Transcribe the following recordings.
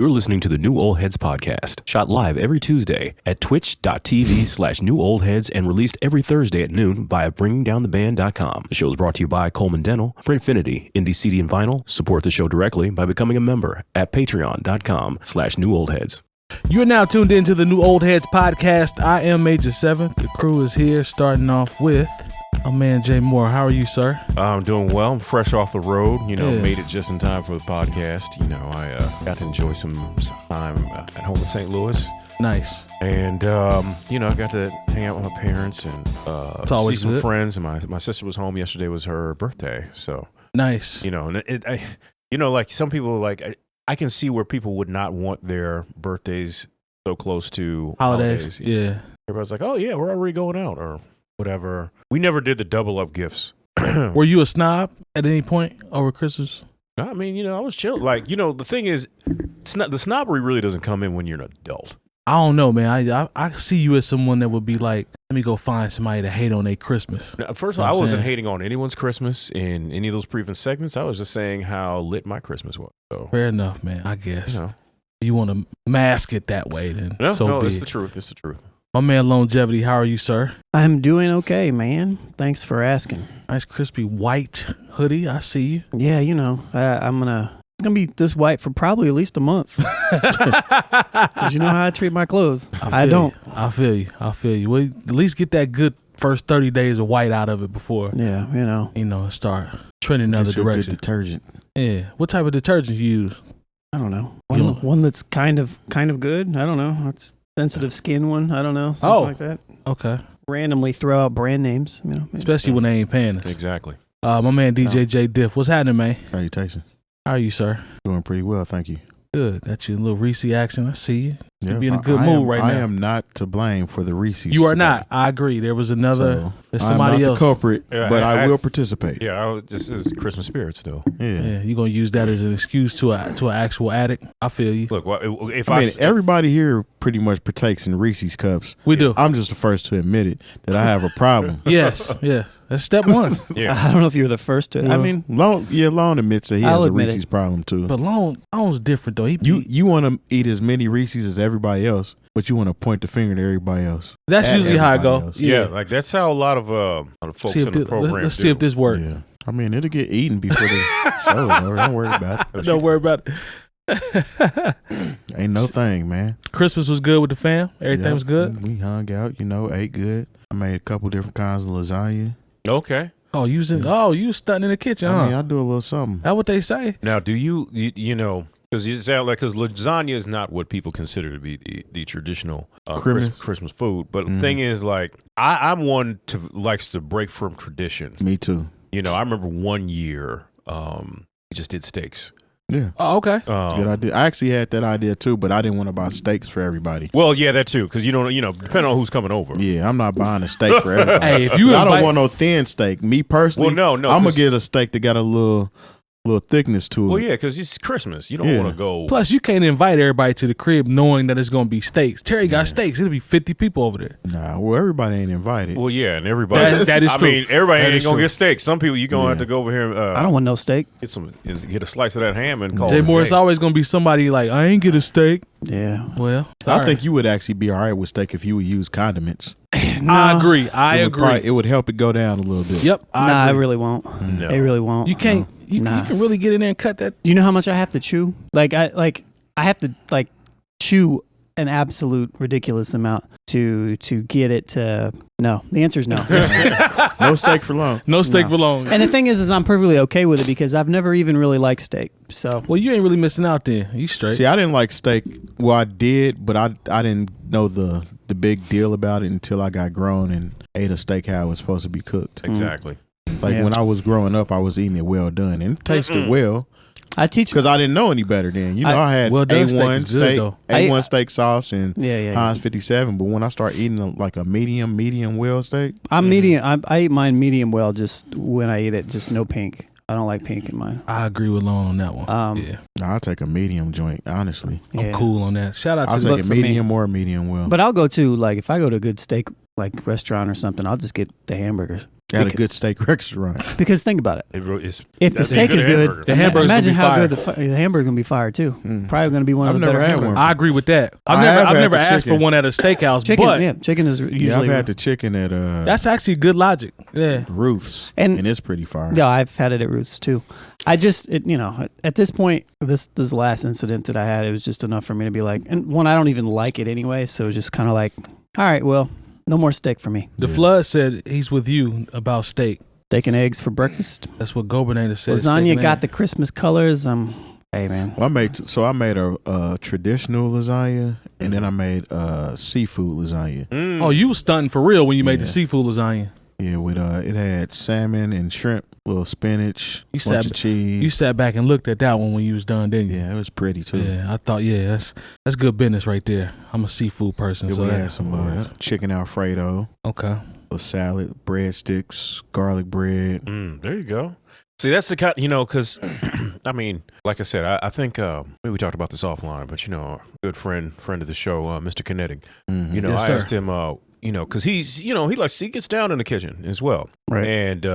You're listening to the New Old Heads podcast, shot live every Tuesday at twitch.tv/newoldheads and released every Thursday at noon via bringingdowntheband.com. The show is brought to you by Coleman Dental, Printfinity, Indie CD and Vinyl. Support the show directly by becoming a member at patreon.com/newoldheads. You are now tuned into the New Old Heads podcast. I am Major 7th. The crew is here, starting off with my man Jay Moore. How are you, sir? I'm doing well. I'm fresh off the road. Made it just in time for the podcast. I got to enjoy some time at home in St. Louis. Nice. And, I got to hang out with my parents and see some friends. And my sister was home yesterday. Was her birthday. So nice. Like some people, I can see where people would not want their birthdays so close to holidays. Yeah. Everybody's like, oh, yeah, we're already going out or whatever. We never did the double up gifts. Were you a snob at any point over Christmas? I mean, I was chill. The thing is, the snobbery really doesn't come in when you're an adult. I don't know, man. I see you as someone that would be like, let me go find somebody to hate on their Christmas. Now, first of all, I wasn't hating on anyone's Christmas in any of those previous segments. I was just saying how lit my Christmas was. So. Fair enough, man. I guess. You want to mask it that way, then. No, it's the truth. It's the truth. My man Lonegevity, how are you, sir? I'm doing okay, man. Thanks for asking. Nice crispy white hoodie. I see you. Yeah, it's gonna be this white for probably at least a month. Because you know how I treat my clothes. I don't. I feel you. Well, at least get that good first 30 days of white out of it before. Yeah, start trending another direction. Good detergent. Yeah. What type of detergent you use? I don't know. One that's kind of good. I don't know. It's sensitive skin one. I don't know. Something like that. Okay. Randomly throw out brand names. Especially when they ain't paying us. Exactly. My man DJ Jay Diff. What's happening, man? Salutations. How are you, sir? Doing pretty well, thank you. Good. Got you a little Reese action. I see you. Yeah, You're in a good mood right now. I am not to blame for the Reese's. You are today. not. I agree. There was another. There's somebody I'm not else. the culprit, but I will participate. Yeah, this is Christmas spirit still. Yeah. You're gonna use that as an excuse to an actual addict. I feel you. Look, everybody here pretty much partakes in Reese's cups. We do. I'm just the first to admit it that I have a problem. Yes. That's step one. Yeah. I don't know if you were the first to. Well, Lone admits that he has a Reese's problem too. But Lone's different though. You want to eat as many Reese's as everybody else, but you want to point the finger to everybody else. That's usually how I go. Yeah, that's how a lot of folks in the program Let's see if this works. Yeah. I mean, it'll get eaten before the show. Don't worry about it. Don't worry about it. Ain't no thing, man. Christmas was good with the fam. Everything was good. We hung out, ate good. I made a couple different kinds of lasagna. Okay. Oh, you was stunting in the kitchen, huh? I mean, I do a little something. That's what they say. Now, do you because you sound because lasagna is not what people consider to be the traditional Christmas food. But the thing is, I'm one to likes to break from traditions. Me too. I remember one year we just did steaks. Yeah. Oh, okay. Good idea. I actually had that idea too, but I didn't want to buy steaks for everybody. Well, yeah, that too, because depending on who's coming over. Yeah, I'm not buying a steak for everybody. Hey, I don't want no thin steak. Me personally, no, I'm gonna get a steak that got a little thickness to it. Well, yeah, because it's Christmas. You don't want to go. Plus, you can't invite everybody to the crib knowing that it's going to be steaks. Terry got steaks. It'll be 50 people over there. Nah, well, everybody ain't invited. Well, yeah, and everybody. That is true. I mean, everybody ain't going to get steak. Some people, you're going to have to go over here. I don't want no steak. Get a slice of that ham and call Jay it Moore, it's always going to be somebody like, I ain't get a steak. Yeah. Well, I think you would actually be all right with steak if you would use condiments. No. I agree. It would help it go down a little bit. Yep. I really won't. No. It really won't. You can't. You can really get in there and cut that. Do you know how much I have to chew? I have to chew an absolute ridiculous amount to get it to. No, the answer is no. No steak for long. No steak for long. And the thing is I'm perfectly okay with it because I've never even really liked steak. So well, you ain't really missing out then. You straight. See, I didn't like steak. Well, I did, but I didn't know the big deal about it until I got grown and ate a steak how it was supposed to be cooked. Exactly. When I was growing up, I was eating it well done and it tasted well. I teach because I didn't know any better then. I had A1 steak sauce and Heinz 57. But when I start eating a medium well steak, I'm medium. I eat mine medium well. Just when I eat it, just no pink. I don't like pink in mine. I agree with Lone on that one. I'll take a medium joint. Honestly, I'm cool on that. Shout out to I'll take a medium or a medium well. But I'll go to if I go to a good steak restaurant or something, I'll just get the hamburgers. At a good steak restaurant. Because think about it. If the steak is good, the hamburger's imagine how fire. good the hamburger's gonna be fire too. Probably gonna be one of the better hamburgers. I agree with that. I've never asked for one at a steakhouse. Chicken is usually. I've had the chicken at that's actually good logic. Yeah, Ruth's, and it's pretty fire. Yeah, I've had it at Ruth's too. I just, at this point, this last incident that I had, it was just enough for me to be like, and one, I don't even like it anyway, so it was just kind of like, all right, well, no more steak for me. The Flood said he's with you about steak. Steak and eggs for breakfast. That's what Gobernator said. Lasagna got the Christmas colors. Hey man. Well, I made a traditional lasagna, and then I made seafood lasagna. Oh, you was stunting for real when you made the seafood lasagna. Yeah, with it had salmon and shrimp, little spinach, bunch of cheese. You sat back and looked at that one when you was done, didn't you? Yeah, it was pretty too. Yeah, I thought, that's good business right there. I'm a seafood person. So we had some chicken Alfredo. Okay. A salad, breadsticks, garlic bread. There you go. See, that's the kind, because, I mean, like I said, I think maybe we talked about this offline, but, a good friend of the show, Mr. Kinetic, Yes, I asked him, because he's, he gets down in the kitchen as well. Right. And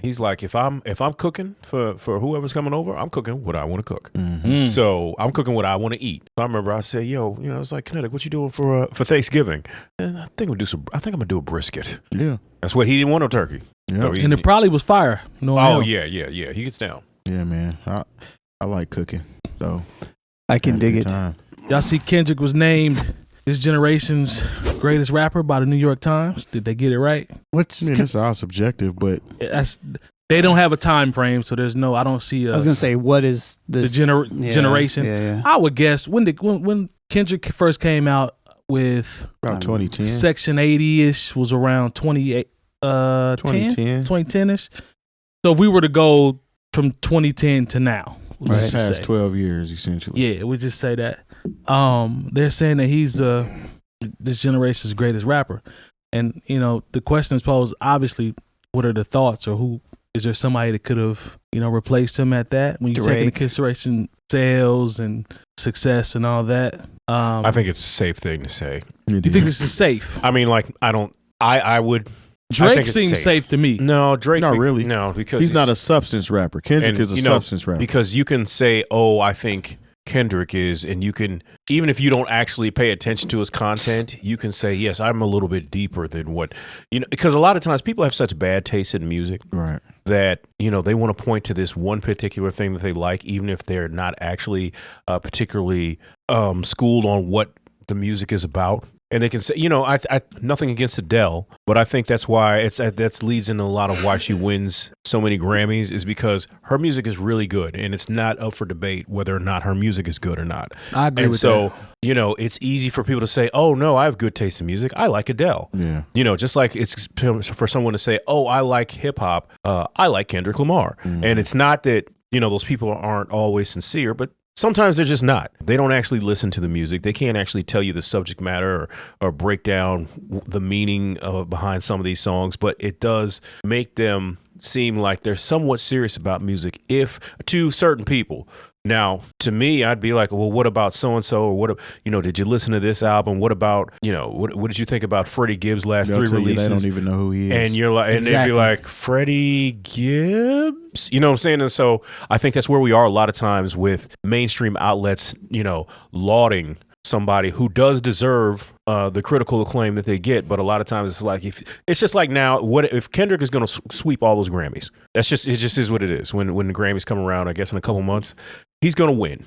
he's like, if I'm cooking for whoever's coming over, I'm cooking what I want to cook. Mm-hmm. So I'm cooking what I want to eat. So I remember I said, I was like, Kinetic, what you doing for Thanksgiving? And I think I'm gonna do a brisket. Yeah. That's what he didn't want, no turkey. Yeah. So and it probably was fire. Yeah. He gets down. Yeah, man. I like cooking, so I can dig it. Y'all see Kendrick was named this generation's greatest rapper by the New York Times. Did they get it right? It's all subjective, but they don't have a time frame, so there's no. I don't see. I was gonna say, what is this generation? Yeah. I would guess when Kendrick first came out with about 2010, Section 80-ish was around 2010-ish. So if we were to go from 2010 to now, right, past 12 years essentially. Yeah, we just say that. They're saying that he's this generation's greatest rapper, and the question is posed. Obviously, what are the thoughts, or who is there somebody that could have replaced him at that? When you take into consideration sales and success and all that, I think it's a safe thing to say. You think this is safe? I mean, like I would. Drake seems safe to me. No, Drake. Not really. No, because he's not a substance rapper. Kendrick is a substance rapper. Because you can say, "Oh, I think Kendrick is," and you can, even if you don't actually pay attention to his content, you can say, "Yes, I'm a little bit deeper than what." Because a lot of times people have such bad taste in music, right? That they want to point to this one particular thing that they like, even if they're not actually particularly schooled on what the music is about. And they can say, I nothing against Adele, but I think that's why that leads into a lot of why she wins so many Grammys, is because her music is really good, and it's not up for debate whether or not her music is good or not. I agree with that. So, it's easy for people to say, "Oh no, I have good taste in music. I like Adele." Yeah. Just like it's for someone to say, "Oh, I like hip hop. I like Kendrick Lamar." And it's not that those people aren't always sincere, but sometimes they're just not. They don't actually listen to the music. They can't actually tell you the subject matter or break down the meaning behind some of these songs, but it does make them seem like they're somewhat serious about music to certain people. Now, to me, I'd be like, well, what about so-and-so? Or what, did you listen to this album? What about, what did you think about Freddie Gibbs' last 3 releases? They don't even know who he is. And you're like, and they'd be like, Freddie Gibbs? You know what I'm saying? And so I think that's where we are a lot of times with mainstream outlets, lauding somebody who does deserve the critical acclaim that they get, but a lot of times it's like, it's just like now, what if Kendrick is going to sweep all those Grammys? It just is what it is. When the Grammys come around, I guess in a couple months, he's going to win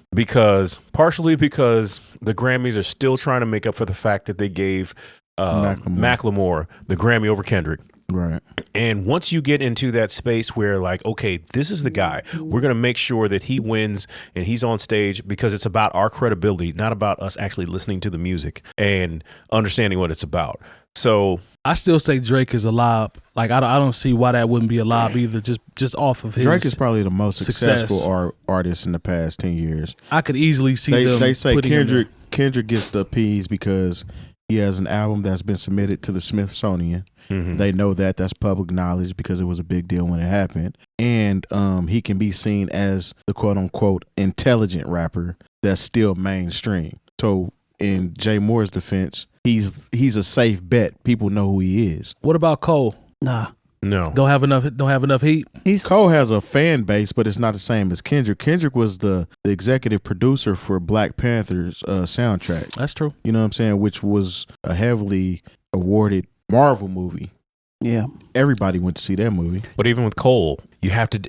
partially because the Grammys are still trying to make up for the fact that they gave Macklemore the Grammy over Kendrick. Right. And once you get into that space where like, okay, this is the guy, we're going to make sure that he wins and he's on stage, because it's about our credibility, not about us actually listening to the music and understanding what it's about. So I still say Drake is a lob. Like I don't see why that wouldn't be a lob either. Just off of his Drake is probably the most successful artist in the past 10 years. I could easily see they say Kendrick gets the P's because he has an album that's been submitted to the Smithsonian. Mm-hmm. They know that's public knowledge because it was a big deal when it happened. And he can be seen as the quote unquote intelligent rapper that's still mainstream. So in Jay Moore's defense, he's a safe bet. People know who he is. What about Cole? Nah. No. Don't have enough heat. Cole has a fan base, but it's not the same as Kendrick. Kendrick was the executive producer for Black Panther's soundtrack. That's true. You know what I'm saying? Which was a heavily awarded Marvel movie. Yeah. Everybody went to see that movie. But even with Cole, you have to,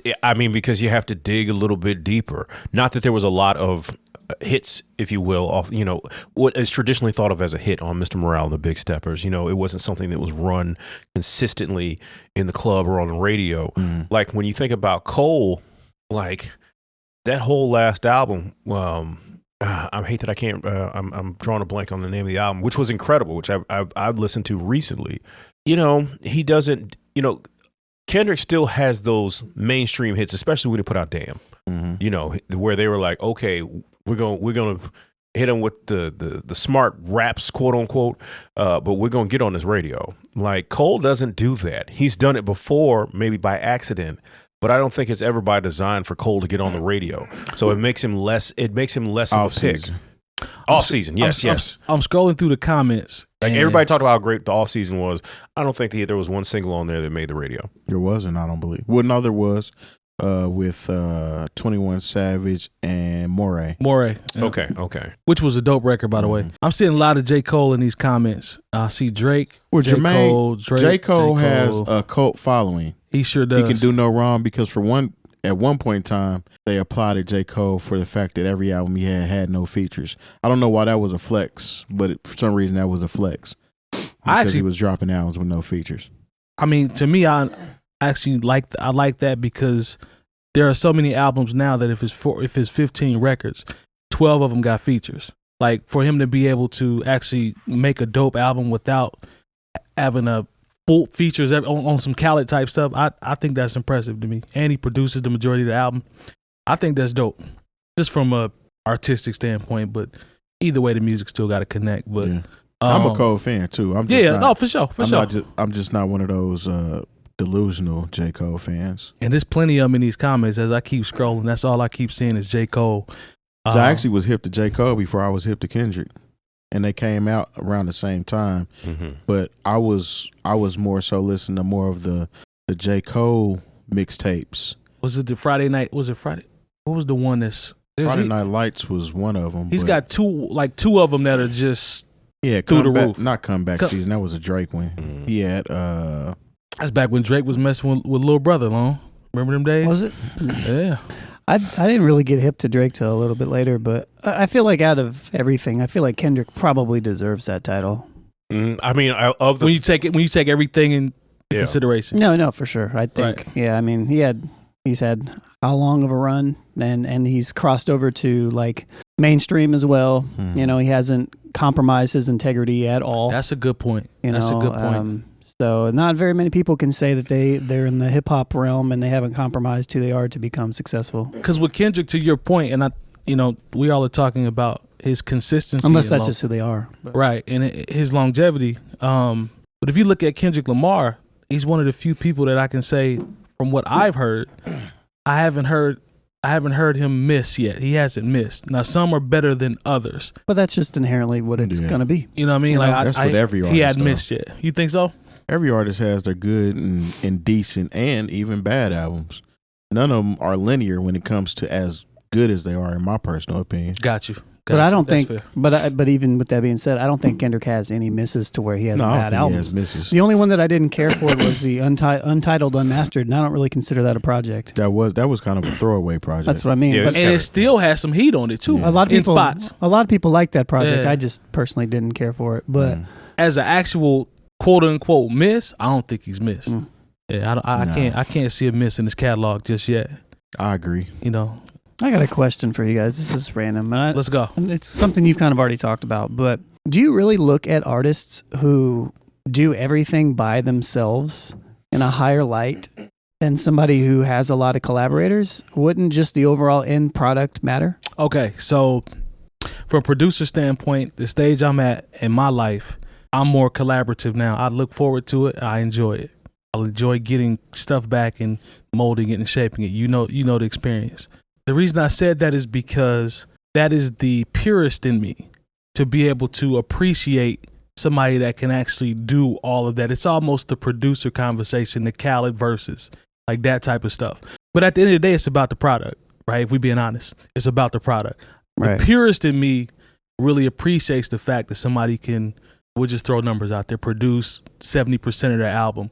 because you have to dig a little bit deeper. Not that there was a lot of hits, if you will, off, what is traditionally thought of as a hit on Mr. Morale and the Big Steppers. It wasn't something that was run consistently in the club or on the radio. Like when you think about Cole, like that whole last album, I hate that I can't, I'm drawing a blank on the name of the album, which was incredible, which I've listened to recently. He doesn't, Kendrick still has those mainstream hits, especially when he put out Damn. Where they were like, okay, we're gonna hit him with the smart raps, quote unquote, but we're gonna get on this radio. Like Cole doesn't do that. He's done it before, maybe by accident, but I don't think it's ever by design for Cole to get on the radio. So it makes him less. It makes him less of a pick. Off season, yes. I'm scrolling through the comments. Like everybody talked about how great the off season was. I don't think there was one single on there that made the radio. There wasn't, I don't believe. Well, no, there was. With 21 Savage and Moray. Yeah. Okay. Which was a dope record, by the way. I'm seeing a lot of J. Cole in these comments. I see Drake. Well, J. Cole, Drake, J. Cole has a cult following. He sure does. He can do no wrong because at one point in time, they applauded J. Cole for the fact that every album he had no features. I don't know why that was a flex, but for some reason that was a flex. Because he was dropping albums with no features. I mean, to me, I actually like that because there are so many albums now that if it's 15 records, 12 of them got features. Like for him to be able to actually make a dope album without having a full features on some Khaled type stuff, I think that's impressive to me. And he produces the majority of the album. I think that's dope, just from a artistic standpoint. But either way, the music still got to connect. But yeah. I'm a Cole fan too. For sure. I'm just not one of those delusional J. Cole fans. And there's plenty of them in these comments as I keep scrolling. That's all I keep seeing is J. Cole. So I actually was hip to J. Cole before I was hip to Kendrick. And they came out around the same time. But I was more so listening to more of the J. Cole mixtapes. Was it the Friday night? Was it Friday? What was the one that's Friday Night Lights was one of them. He's got two of them that are just through the roof. Not Comeback Season. That was a Drake one. He had that's back when Drake was messing with Lil Brother, remember them days? Was it? Yeah. I didn't really get hip to Drake till a little bit later, but I feel like out of everything, I feel like Kendrick probably deserves that title. I mean, when you take everything in consideration. No, for sure. I think, right. Yeah. I mean, he's had how long of a run, and he's crossed over to like mainstream as well. He hasn't compromised his integrity at all. That's a good point. That's a good point. So not very many people can say that they're in the hip hop realm and they haven't compromised who they are to become successful. Because with Kendrick, to your point, and we all are talking about his consistency. Unless that's just who they are, right? And his longevity. But if you look at Kendrick Lamar, he's one of the few people that I can say, from what I've heard, I haven't heard him miss yet. He hasn't missed. Now some are better than others, but that's just inherently what it's gonna be. You know what I mean? That's what every artist. He hadn't missed yet. You think so? Every artist has their good and decent and even bad albums. None of them are linear when it comes to as good as they are, in my personal opinion. Got you. But I don't think. But even with that being said, I don't think Kendrick has any misses to where he has bad albums. He has misses. The only one that I didn't care for was the Untitled Unmastered, and I don't really consider that a project. That was kind of a throwaway project. That's what I mean. Yeah, and it still has some heat on it too. Yeah. A lot of people like that project. Yeah. I just personally didn't care for it. But as an actual quote unquote miss, I don't think he's missed. Yeah, I can't see a miss in his catalog just yet. I agree. I got a question for you guys. This is random. Let's go. It's something you've kind of already talked about, but do you really look at artists who do everything by themselves in a higher light than somebody who has a lot of collaborators? Wouldn't just the overall end product matter? Okay, so from a producer standpoint, the stage I'm at in my life, I'm more collaborative now. I look forward to it. I enjoy it. I enjoy getting stuff back and molding it and shaping it. You know the experience. The reason I said that is because that is the purest in me, to be able to appreciate somebody that can actually do all of that. It's almost the producer conversation, the Khaled verses, like that type of stuff. But at the end of the day, it's about the product, right? If we're being honest, it's about the product. Right. The purist in me really appreciates the fact that somebody can, we'll just throw numbers out there, produce 70% of their album,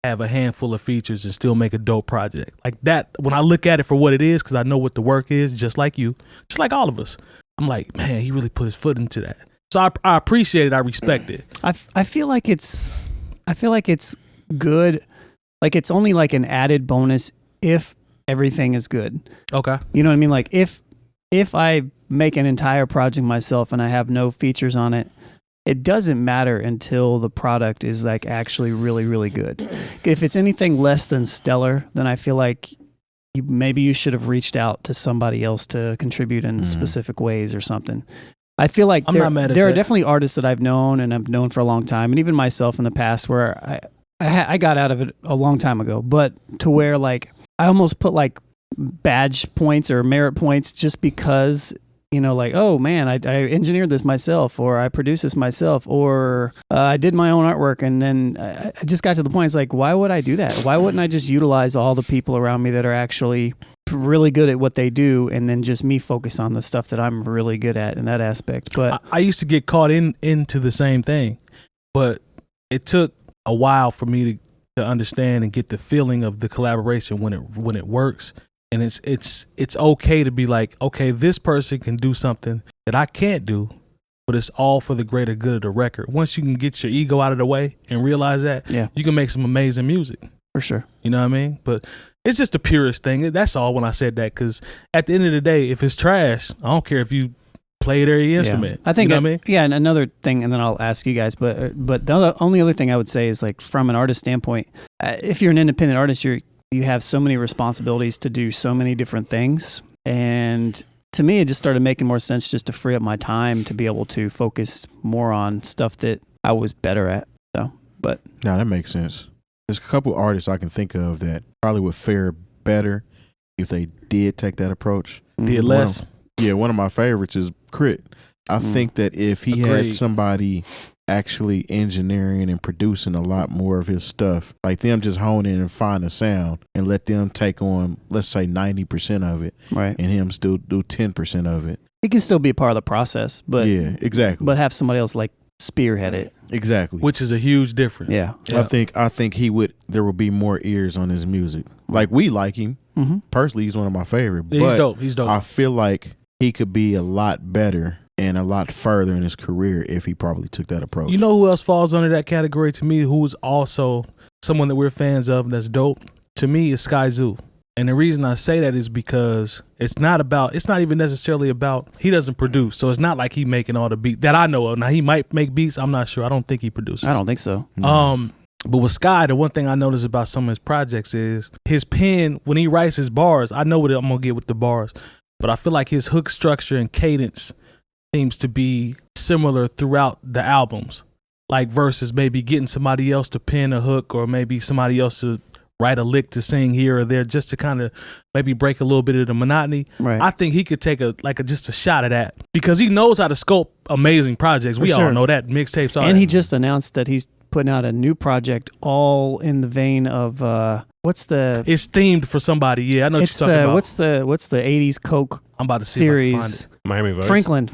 have a handful of features, and still make a dope project. Like that, when I look at it for what it is, because I know what the work is, just like you, just like all of us, I'm like, man, he really put his foot into that. So I appreciate it. I respect it. I feel like it's good. Like it's only like an added bonus if everything is good. Okay. You know what I mean? Like if I make an entire project myself and I have no features on it, it doesn't matter until the product is like actually really, really good. If it's anything less than stellar, then I feel like maybe you should have reached out to somebody else to contribute in specific ways or something. I feel like there are definitely artists that I've known and I've known for a long time, and even myself in the past, where I got out of it a long time ago, but to where like I almost put like badge points or merit points just because, you know, like, oh man, I engineered this myself, or I produced this myself, or I did my own artwork, and then I just got to the point, it's like, why would I do that? Why wouldn't I just utilize all the people around me that are actually really good at what they do, and then just me focus on the stuff that I'm really good at in that aspect? But I used to get caught into the same thing, but it took a while for me to understand and get the feeling of the collaboration when it works. And it's okay to be like, okay, this person can do something that I can't do, but it's all for the greater good of the record. Once you can get your ego out of the way and realize that, you can make some amazing music. For sure. You know what I mean? But it's just the purest thing. That's all when I said that, because at the end of the day, if it's trash, I don't care if you play every instrument. I think, you know what I mean? Yeah, and another thing, and then I'll ask you guys, but the only other thing I would say is, like, from an artist standpoint, if you're an independent artist, you have so many responsibilities to do so many different things. And to me, it just started making more sense just to free up my time to be able to focus more on stuff that I was better at. So, but no, that makes sense. There's a couple artists I can think of that probably would fare better if they did take that approach. Did less. One of my favorites is Crit. I think that if he had somebody actually engineering and producing a lot more of his stuff, like them just hone in and find a sound and let them take on, let's say, 90% of it, right, and him still do 10% of it. He can still be a part of the process, but yeah, exactly. But have somebody else like spearhead it. Exactly. Which is a huge difference. Yeah. I think there would be more ears on his music. Like, we like him. Mm-hmm. Personally, he's one of my favorite. Yeah, he's dope. I feel like he could be a lot better and a lot further in his career if he probably took that approach. You know who else falls under that category to me, who is also someone that we're fans of that's dope? To me, is 𝐀𝐄. And the reason I say that is because it's not even necessarily about, he doesn't produce. So it's not like he making all the beats that I know of. Now, he might make beats. I'm not sure. I don't think he produces. I don't think so. But with Sky, the one thing I noticed about some of his projects is his pen, when he writes his bars, I know what I'm going to get with the bars, but I feel like his hook structure and cadence seems to be similar throughout the albums, like versus maybe getting somebody else to pen a hook, or maybe somebody else to write a lick to sing here or there, just to kind of maybe break a little bit of the monotony. Right. I think he could take just a shot at that, because he knows how to scope amazing projects. We all know that, mixtapes. And he just announced that he's putting out a new project, all in the vein of it's themed for somebody. Yeah, I know what you're talking about. What's the 80s Coke I'm about to see series? Miami Vice. Franklin.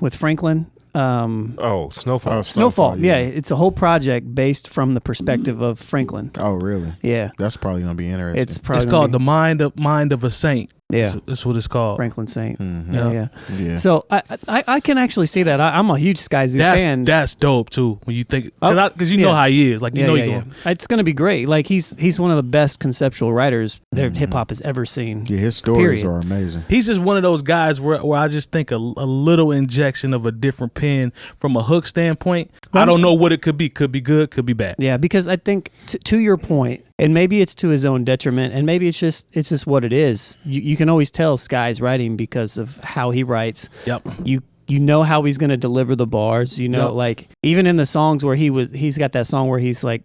Snowfall. Snowfall. Yeah, it's a whole project based from the perspective of Franklin. Oh, really? Yeah. That's probably gonna be interesting. It's called The Mind of a Saint. Yeah, that's what it's called. Franklin Saint. Mm-hmm. Yeah. So I can actually see that. I'm a huge 𝐀𝐄 fan. That's dope too. When you think, because you know how he is. Like you know you're going. It's gonna be great. Like he's one of the best conceptual writers that hip hop has ever seen. Yeah, his stories are amazing. He's just one of those guys where I just think a little injection of a different pen from a hook standpoint. I don't know what it could be. Could be good. Could be bad. Yeah, because I think to your point, and maybe it's to his own detriment, and maybe it's just what it is. You can always tell Sky's writing because of how he writes. Yep. You know how he's going to deliver the bars. You know, like even in the songs where he's got that song where he's like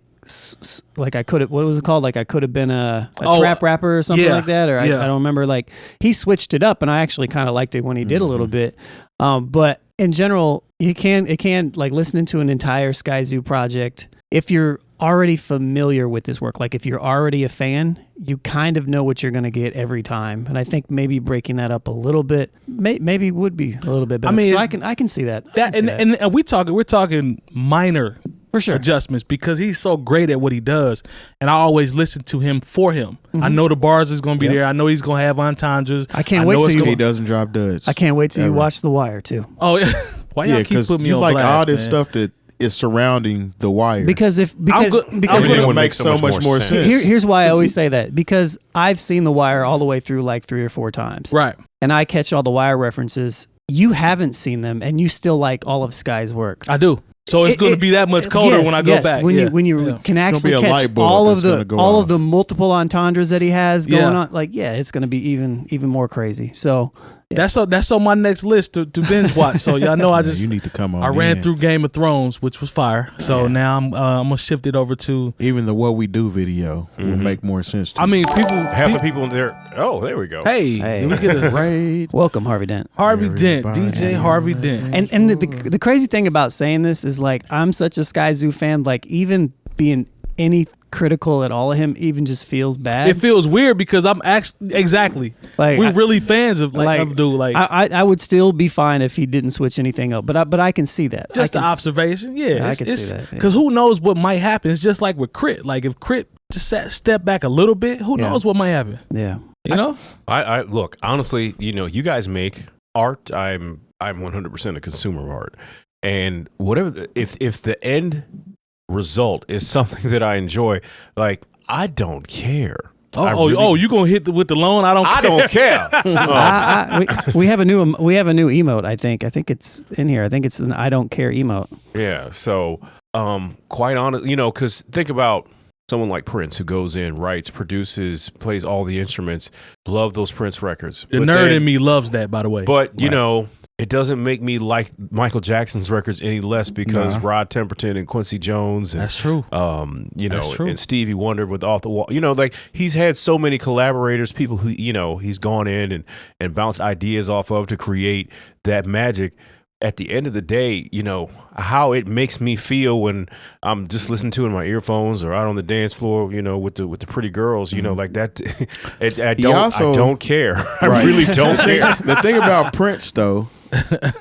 I could have, what was it called? Like I could have been a trap rapper or something like that. Or I don't remember. Like he switched it up, and I actually kind of liked it when he did a little bit. But in general, it can like listening to an entire 𝐀𝐄𝐄 project. If you're already familiar with this work, like if you're already a fan, you kind of know what you're going to get every time. And I think maybe breaking that up a little bit maybe would be a little bit better. I mean, so I can see that. And we're talking minor for sure adjustments because he's so great at what he does, and I always listen to him for him. I know the bars is going to be there. I know he's going to have entendres. I can't wait till he doesn't drop duds. I can't wait till you watch The Wire too. Oh yeah, why y'all keep putting me on like blast, all this man? stuff that is surrounding The Wire because it would make so much more sense. Here's why I always say that, because I've seen The Wire all the way through like 3 or 4 times, right? And I catch all the Wire references. You haven't seen them, and you still like all of 𝐀𝐄𝐄's work. I do. So it's going to be that much colder when I go back. When you can actually catch all of the multiple entendres that he has going on, like it's going to be even more crazy. So that's on my next list to binge watch. So y'all know you need to come on. I ran through Game of Thrones, which was fire. So now I'm gonna shift it over to even the What We Do video will make more sense. I mean, half the people in there. Oh, there we go. Hey, did we get a raid? Welcome, Harvey Dent. DJ Harvey Dent. And the crazy thing about saying this is like I'm such a 𝐀𝐄𝐄 fan. Like even being any critical at all of him even just feels bad. It feels weird because I'm actually like we're really fans of dude. Like I would still be fine if he didn't switch anything up, but I can see that. Just an observation, I can see that because who knows what might happen. It's just like with Crit. Like if Crit just step back a little bit, who knows what might happen? Yeah, you know. I look honestly. You know, you guys make art. I'm 100% a consumer of art, and whatever. If the end result is something that I enjoy, like I don't care. You gonna hit with the loan? I don't care. We have a new emote. I think it's in here. I think it's an I don't care emote. Yeah. So, quite honest, because think about someone like Prince who goes in, writes, produces, plays all the instruments. Love those Prince records. The nerd in me loves that, by the way. But you know, it doesn't make me like Michael Jackson's records any less because Rod Temperton and Quincy Jones. And, that's true. And Stevie Wonder with Off the Wall. Like he's had so many collaborators, people who he's gone in and bounced ideas off of to create that magic. At the end of the day, how it makes me feel when I'm just listening to it in my earphones or out on the dance floor, with the pretty girls, like that. I don't care. I really don't care. The thing about Prince, though,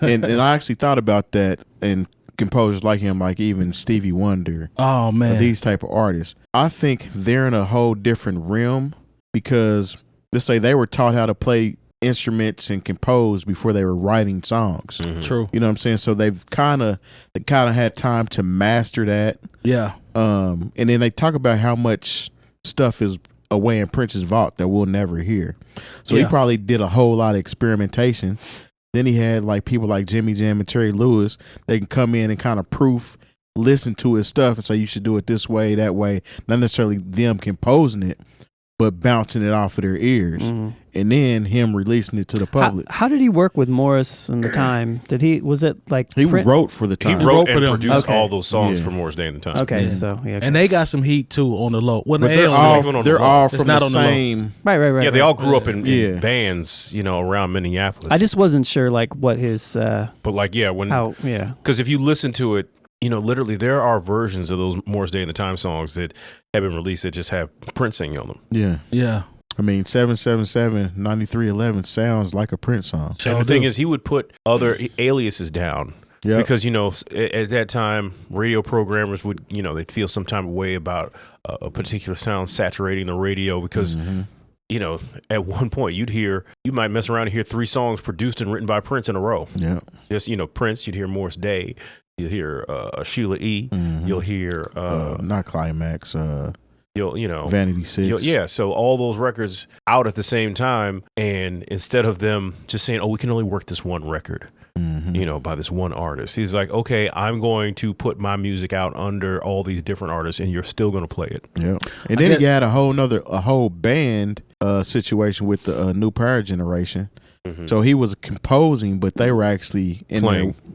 and I actually thought about that, and composers like him, like even Stevie Wonder. Oh man, these type of artists, I think they're in a whole different realm because let's say they were taught how to play instruments and compose before they were writing songs. True. You know what I'm saying? So they kind of had time to master that. Yeah. And then they talk about how much stuff is away in Prince's vault that we'll never hear. So he probably did a whole lot of experimentation. Then he had like people like Jimmy Jam and Terry Lewis. They can come in and kind of listen to his stuff and say you should do it this way, that way. Not necessarily them composing it, but bouncing it off of their ears, and then him releasing it to the public. How did he work with Morris in the time? Was it like he wrote for the time? He wrote and produced all those songs for Morris Day and the Time. Okay, so and they got some heat too on the low. But they're all from the same. Right. Yeah, they all grew up in bands, around Minneapolis. I just wasn't sure like what his. But like because if you listen to it. Literally, there are versions of those Morris Day and the Time songs that have been released that just have Prince singing on them. Yeah. Yeah. I mean, 777-9311 sounds like a Prince song. And the thing is, he would put other aliases down. Yep. Because, at that time, radio programmers would, they'd feel some type of way about a particular sound saturating the radio because, at one point you might mess around and hear 3 songs produced and written by Prince in a row. Yeah. Just, Prince, you'd hear Morris Day. You'll hear Sheila E. You'll hear not Climax. You'll Vanity 6. So all those records out at the same time, and instead of them just saying, "Oh, we can only work this one record," by this one artist, he's like, "Okay, I'm going to put my music out under all these different artists, and you're still going to play it." Yeah, and then he had a whole band situation with the New Power Generation. So he was composing, but they were actually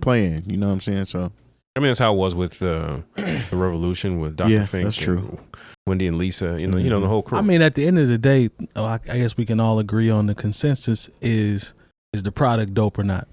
playing. You know what I'm saying? So I mean, that's how it was with the Revolution with Dr. Fink. That's true. Wendy and Lisa, the whole crew. I mean, at the end of the day, I guess we can all agree on the consensus is the product dope or not?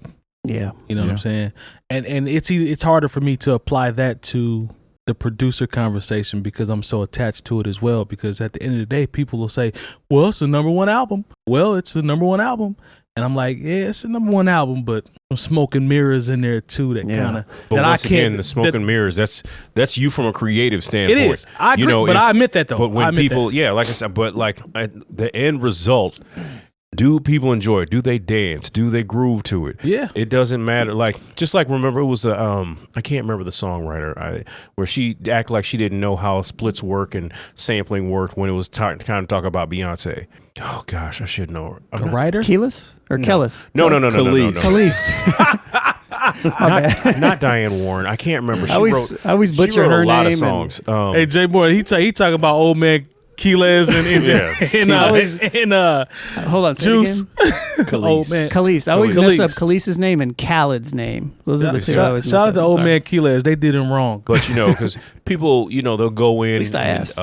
Yeah. You know what I'm saying? And it's harder for me to apply that to the producer conversation because I'm so attached to it as well. Because at the end of the day, people will say, well, it's the number one album. Well, it's the number one album. And I'm like, yeah, it's the number one album, but some smoke and mirrors in there too that kind of. But once again, the smoke and mirrors, that's you from a creative standpoint. It is. I agree, but I admit that though. But when people, like I said, but like the end result, do people enjoy it? Do they dance? Do they groove to it? Yeah. It doesn't matter. Like, just like, remember, it was I can't remember the songwriter, where she acted like she didn't know how splits work and sampling worked when it was kind of talk about Beyonce. Oh gosh, I should know her. The writer? Keyless or Kellis? No. Khalees. Not Diane Warren. I can't remember. I always butcher her name. A lot of songs. Hey, Jay Boy, he talking about old man 𝐀𝐿𝐴 and hold on, Juice. Khalees. Man. Khalees. I always mess up Khalees's name and Khaled's name. Those are the two I always mess up. Shout out to old man 𝐀𝐿𝐴. They did him wrong. But because people, they'll go in. At least I asked.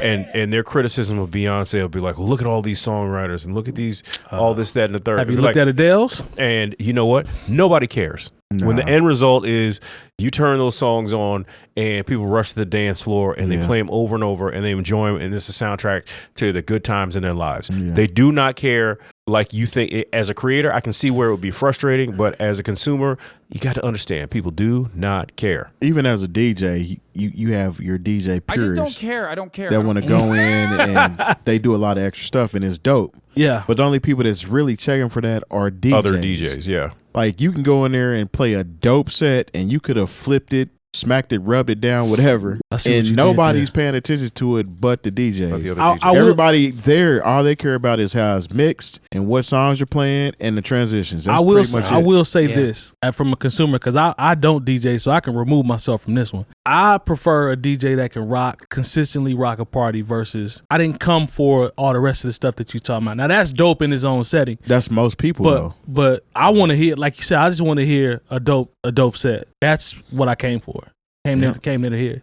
And their criticism of Beyonce will be like, well, look at all these songwriters and look at these, all this, that, and the third. Have you looked at Adele's? And you know what? Nobody cares. Nah. When the end result is you turn those songs on and people rush to the dance floor and they play them over and over and they enjoy them, and this is a soundtrack to the good times in their lives. Yeah. They do not care like you think. As a creator, I can see where it would be frustrating, but as a consumer, you got to understand people do not care. Even as a DJ, you have your DJ purists. I just don't care. I don't care. That want to go in and they do a lot of extra stuff and it's dope. Yeah. But the only people that's really checking for that are DJs. Other DJs, yeah. Like, you can go in there and play a dope set and you could have flipped it, smacked it, rubbed it down, whatever. And nobody's paying attention to it but the DJs. Everybody there, all they care about is how it's mixed and what songs you're playing and the transitions. That's pretty much it. I will say this from a consumer, because I don't DJ, so I can remove myself from this one. I prefer a DJ that can consistently rock a party versus I didn't come for all the rest of the stuff that you're talking about. Now, that's dope in its own setting. That's most people, though. But I want to hear, like you said, I just want to hear a dope set. That's what I came for. Came there to hear.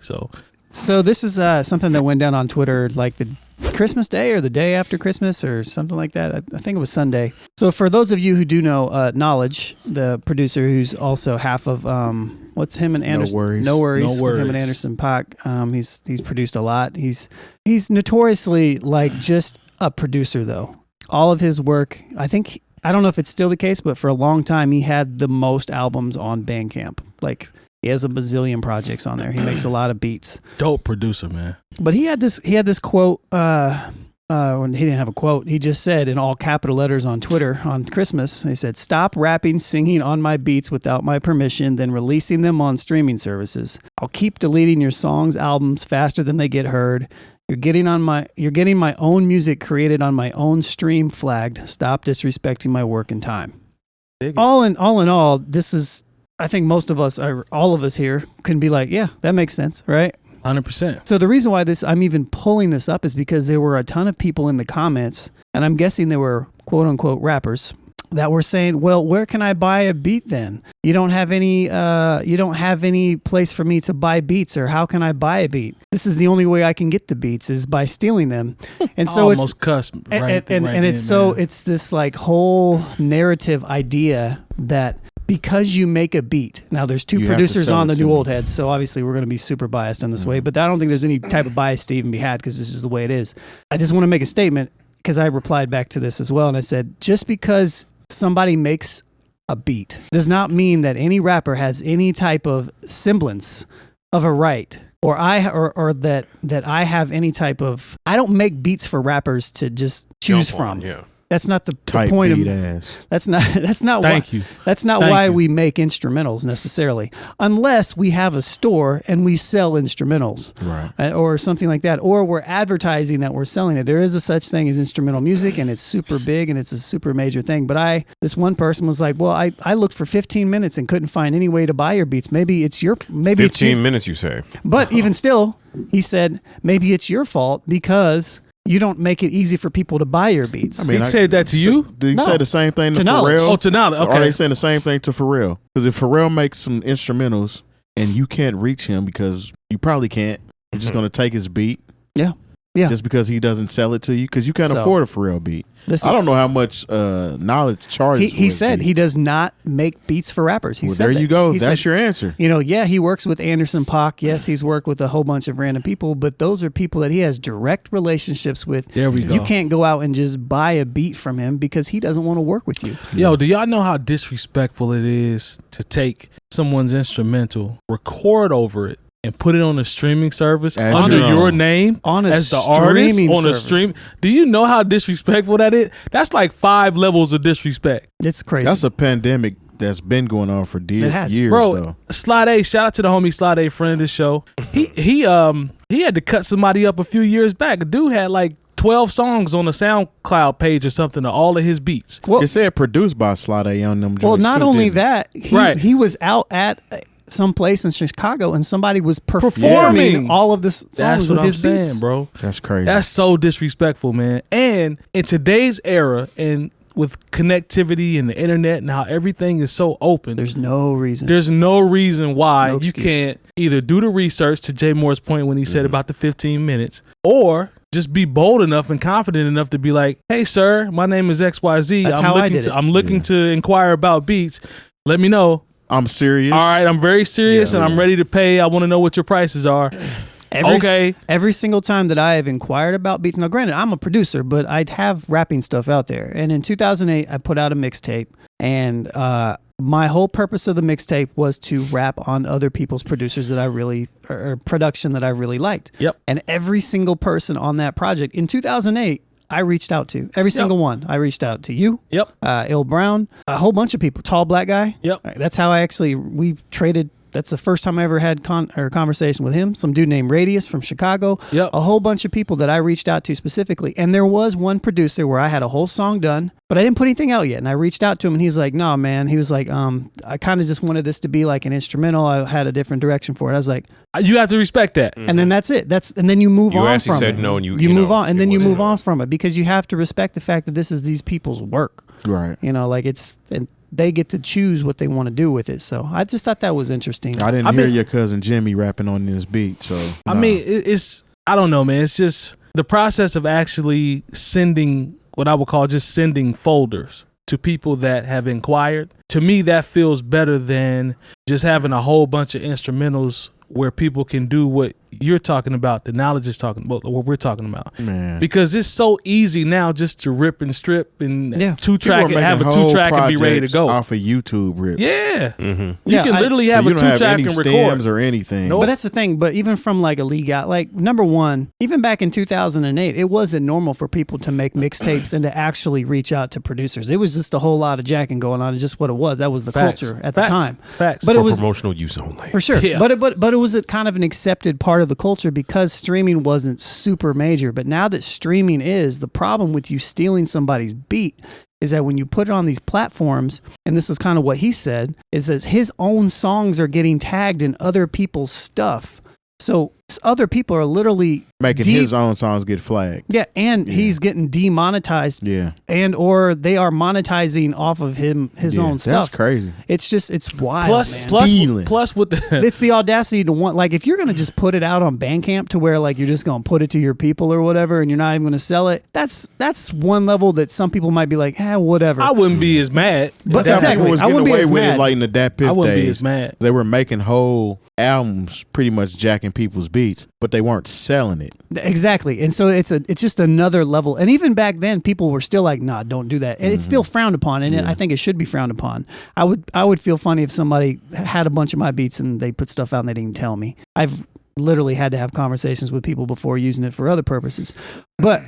So this is something that went down on Twitter like the Christmas Day or the day after Christmas or something like that. I think it was Sunday. So for those of you who do know Knwxledge, the producer who's also half of what's him and Anderson? No worries. Him and Anderson .Paak. He's produced a lot. He's notoriously like just a producer though. All of his work, I don't know if it's still the case, but for a long time he had the most albums on Bandcamp. Like, he has a bazillion projects on there. He makes a lot of beats. Dope producer, man. But he had this quote. When he didn't have a quote, he just said in all capital letters on Twitter on Christmas, he said, "Stop rapping, singing on my beats without my permission, then releasing them on streaming services. I'll keep deleting your songs, albums faster than they get heard. You're getting my own music created on my own stream flagged. Stop disrespecting my work and time." All in all, this is. I think most of us, or all of us here, can be like, yeah, that makes sense, right? 100%. So the reason why I'm even pulling this up is because there were a ton of people in the comments, and I'm guessing they were quote unquote rappers that were saying, well, where can I buy a beat then? You don't have any place for me to buy beats, or how can I buy a beat? This is the only way I can get the beats is by stealing them. And so it's it's this like whole narrative idea that because you make a beat. Now, there's two producers on the New Old Heads, so obviously we're going to be super biased in this way, but I don't think there's any type of bias to even be had because this is the way it is. I just want to make a statement because I replied back to this as well, and I said, just because somebody makes a beat does not mean that any rapper has any type of semblance of a right or that I have any type of... I don't make beats for rappers to just choose from. Yeah. That's not the point of ass. That's not why we make instrumentals necessarily, unless we have a store and we sell instrumentals, right, or something like that, or we're advertising that we're selling it. There is a such thing as instrumental music, and it's super big and it's a super major thing. But this one person was like, "Well, I looked for 15 minutes and couldn't find any way to buy your beats. Maybe it's 15 minutes, you say?" But even still, he said maybe it's your fault because you don't make it easy for people to buy your beats. I mean, he said that to you? Did he say the same thing to Knwxledge. Pharrell? Oh, to Knwxledge. Okay. Or are they saying the same thing to Pharrell? Because if Pharrell makes some instrumentals and you can't reach him because you probably can't, you're just going to take his beat. Yeah. Yeah. Just because he doesn't sell it to you, because you can't So, afford a Pharrell beat. I don't know how much Knwxledge charges. He said he does not make beats for rappers. He Well, said there that. you go. He That's said, your answer. Yeah, he works with Anderson .Paak. Yes, he's worked with a whole bunch of random people, but those are people that he has direct relationships with. There we go. You can't go out and just buy a beat from him because he doesn't want to work with you. Yo, do y'all know how disrespectful it is to take someone's instrumental, record over it, and put it on a streaming service As under your your own. name On a as the artist streaming on a service. stream? Do you know how disrespectful that is? That's like 5 levels of disrespect. It's crazy. That's a pandemic that's been going on for It has. years, Bro, though. Slide A, shout out to the homie Slide A, friend of the show. He had to cut somebody up a few years back. A dude had like 12 songs on the SoundCloud page or something of all of his beats. well, It said produced by Slide A on them joints. well, not too, only didn't it? that, Right. he was out at some place in Chicago and somebody was performing Performing. all of this songs That's with what I'm his beats. saying, bro. That's crazy. That's so disrespectful, man. And in today's era, and with connectivity and the internet and how everything is so open, There's no reason. there's no reason why No you excuse. can't either do the research, to Jay Moore's point when he said about the 15 minutes, or just be bold enough and confident enough to be like, hey, sir, my name is XYZ. That's I'm how I looking did to, it. I'm looking to inquire about beats. Let me know. I'm serious. All right, I'm very serious Yeah, and I'm yeah. ready to pay. I want to know what your prices are. Okay. Every single time that I have inquired about beats, now granted, I'm a producer, but I'd have rapping stuff out there. And in 2008, I put out a mixtape, and my whole purpose of the mixtape was to rap on other people's producers that I really, or production that I really liked. Yep. And every single person on that project in 2008, I reached out to every single one. I reached out to you, Yep. Il Brown, a whole bunch of people, Tall Black Guy. Yep. That's how we traded. That's the first time I ever had conversation with him. Some dude named Radius from Chicago. Yep. A whole bunch of people that I reached out to specifically. And there was one producer where I had a whole song done, but I didn't put anything out yet. And I reached out to him and he's like, no, man. He was like, I kind of just wanted this to be like an instrumental. I had a different direction for it. I was like, You have to respect that. and then that's it. And then you move You on actually from said it. no and you move know, on, and it then you wasn't move on yours. from it because you have to respect the fact that this is these people's work. Right. Like and they get to choose what they want to do with it. So I just thought that was interesting. I didn't hear your cousin Jimmy rapping on this beat, so I nah. mean, it's, I don't know, man. It's just the process of actually sending what I would call just sending folders to people that have inquired. To me, that feels better than just having a whole bunch of instrumentals where people can do what you're talking about, the Knwxledge is talking about, what we're talking about. Man. Because it's so easy now just to rip and strip and People two-track are and have a making whole two-track and be ready to projects go. Off of YouTube rips. Yeah. Mm-hmm. You Yeah, can literally have So a you don't have two-track any and record. stems or anything. Nope. But that's the thing. But even from like a legal, like number one, even back in 2008, it wasn't normal for people to make mixtapes and to actually reach out to producers. It was just a whole lot of jacking going on. It's just what it was. That was the Facts. culture at Facts. the time. Facts. But For it was promotional use only. for sure. Yeah. But it was a kind of an accepted part of the culture because streaming wasn't super major. But now that streaming is, the problem with you stealing somebody's beat is that when you put it on these platforms, and this is kind of what he said, is that his own songs are getting tagged in other people's stuff. So other people are literally Making his own songs get flagged. yeah, and he's getting demonetized, Yeah. and or they are monetizing off of his own stuff. That's crazy. It's just it's wild, man. Plus with the It's the audacity to want, like, if you're going to just put it out on Bandcamp to where, like, you're just going to put it to your people or whatever and you're not even going to sell it, that's one level that some people might be like, whatever. I wouldn't be as mad. But That's how exactly. people was I getting wouldn't be away as with it mad. like in the Dat I Piff wouldn't be days. as mad. They were making whole albums pretty much jacking people's beats, but they weren't selling it. Exactly. And so it's just another level. And even back then, people were still like, nah, don't do that. And it's still frowned upon. And I think it should be frowned upon. I would feel funny if somebody had a bunch of my beats and they put stuff out and they didn't tell me. I've literally had to have conversations with people before using it for other purposes. But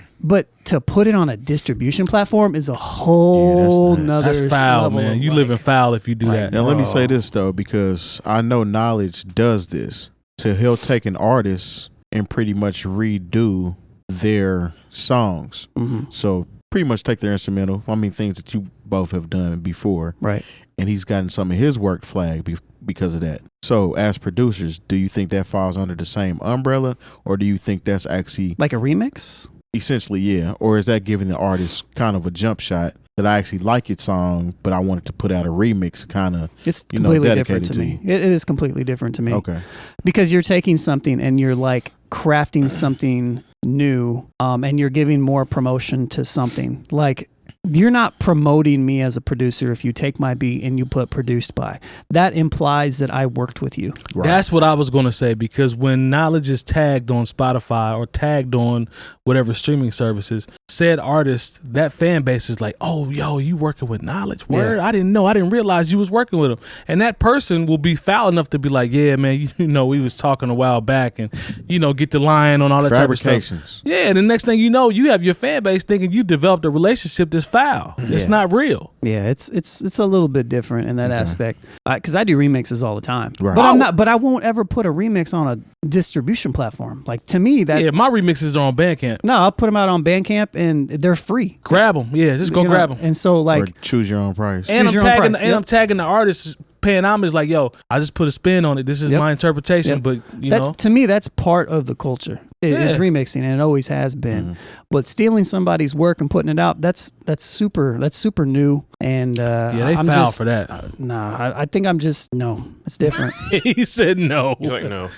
to put it on a distribution platform is a whole nother That's foul, level man. of, You like, live in foul if you do that. Now, let me say this, though, because I know Knwxledge does this. So he'll take an artist and pretty much redo their songs. Mhm. So pretty much take their instrumental. I mean, things that you both have done before. Right. And he's gotten some of his work flagged because of that. So as producers, do you think that falls under the same umbrella, or do you think that's actually Like a remix? essentially, yeah, or is that giving the artist kind of a jump shot that I actually like its song, but I wanted to put out a remix kind of, It's you know, completely different dedicated to to me. It is completely different to me. Okay. Because you're taking something and you're like crafting something new, and you're giving more promotion to something. Like, you're not promoting me as a producer if you take my beat and you put produced by. That implies that I worked with you. Right. That's what I was going to say, because when Knwxledge is tagged on Spotify or tagged on whatever streaming services, said artist, that fan base is like, oh, yo, you working with Knwxledge? Word? Yeah. I didn't know. I didn't realize you was working with him. And that person will be foul enough to be like, yeah, man, you know, we was talking a while back, and, you know, get the line on all that type of stuff. Yeah, and the next thing you know, you have your fan base thinking you developed a relationship that's foul. It's not real. Yeah, it's a little bit different in that aspect, because I do remixes all the time. Right. But I won't ever put a remix on a distribution platform. Like, to me, that my remixes are on Bandcamp. No, I'll put them out on Bandcamp and they're free. Grab them, just go grab them. And so, like, or choose your own price. And I'm tagging the artists. Paying homage, like, yo, I just put a spin on it. This is my interpretation, but you know, to me, that's part of the culture. It's remixing, and it always has been. But stealing somebody's work and putting it out, that's super new. And they I'm foul just, for that. I think I'm just it's different. He said no. He's like, no.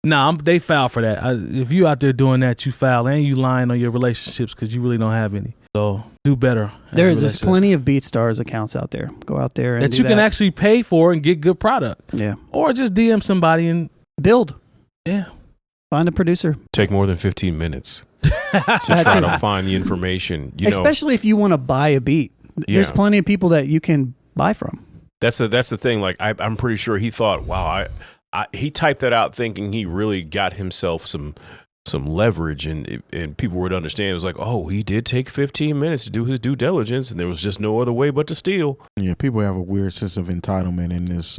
Nah, they foul for that. If you out there doing that, you foul, and you lying on your relationships because you really don't have any. So do better. There's plenty of BeatStars accounts out there. Go out there and that you can actually pay for and get good product. Yeah. Or just DM somebody and build. Yeah. Find a producer. Take more than 15 minutes to try to find the information. Especially if you want to buy a beat. There's plenty of people that you can buy from. That's the thing. Like, I'm pretty sure he thought, wow, he typed that out thinking he really got himself some leverage, and people would understand. It was like, oh, he did take 15 minutes to do his due diligence, and there was just no other way but to steal. Yeah, people have a weird sense of entitlement in this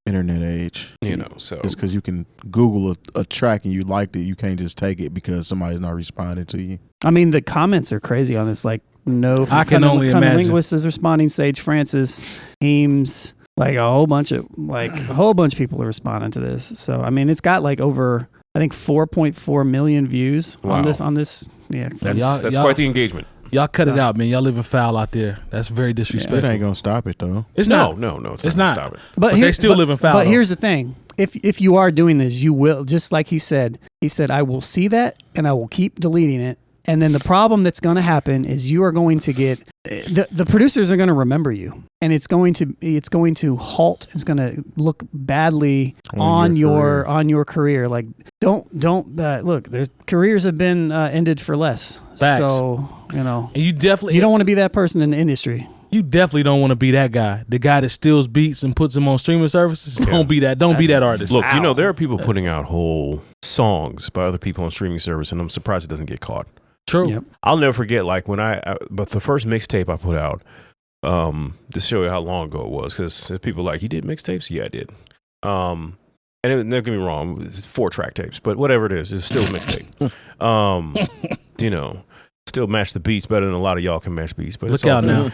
internet age. So just because you can Google a track and you liked it, you can't just take it because somebody's not responding to you. I mean, the comments are crazy on this. Like, I can only imagine. Knwxledge is responding. Sage Francis, 𝐀𝐁𝐎𝐔𝐓, like a whole bunch of people are responding to this. So I mean, it's got like over, I think, 4.4 million views on this. Yeah, that's quite the engagement. Y'all cut it out, man. Y'all living foul out there. That's very disrespectful. It ain't gonna stop it though. It's not. No, it's not. Stop it. But they still living foul. But here's the thing: if you are doing this, you will, just like he said, I will see that and I will keep deleting it. And then the problem that's going to happen is you are going to get the producers are going to remember you, and it's going to halt. It's going to look badly on your career. Like, don't look. Their careers have been ended for less. Facts. So and you don't want to be that person in the industry. You definitely don't want to be that guy. The guy that steals beats and puts them on streaming services. Don't be that. Don't be that artist. Look, there are people putting out whole songs by other people on streaming service, and I'm surprised it doesn't get caught. True. Yep. I'll never forget, like, but the first mixtape I put out, to show you how long ago it was, because people are like, you did mixtapes? Yeah, I did. And don't get me wrong, it's 4-track tapes, but whatever it is, it's still a mixtape. Still match the beats better than a lot of y'all can match beats. But look out now.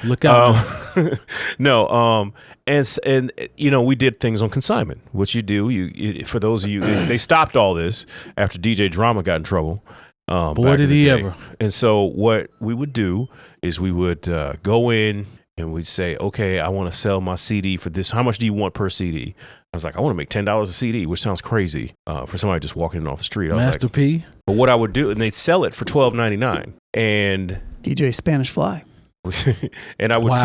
No, and we did things on consignment. What you do, for those of you, they stopped all this after DJ Drama got in trouble. Boy, did he ever. And so what we would do is we would go in and we'd say, okay, I want to sell my CD for this. How much do you want per CD? I was like, I want to make $10 a CD, which sounds crazy for somebody just walking in off the street. I was Master like, P. But what I would do, and they'd sell it for $12.99. And DJ Spanish Fly. and I would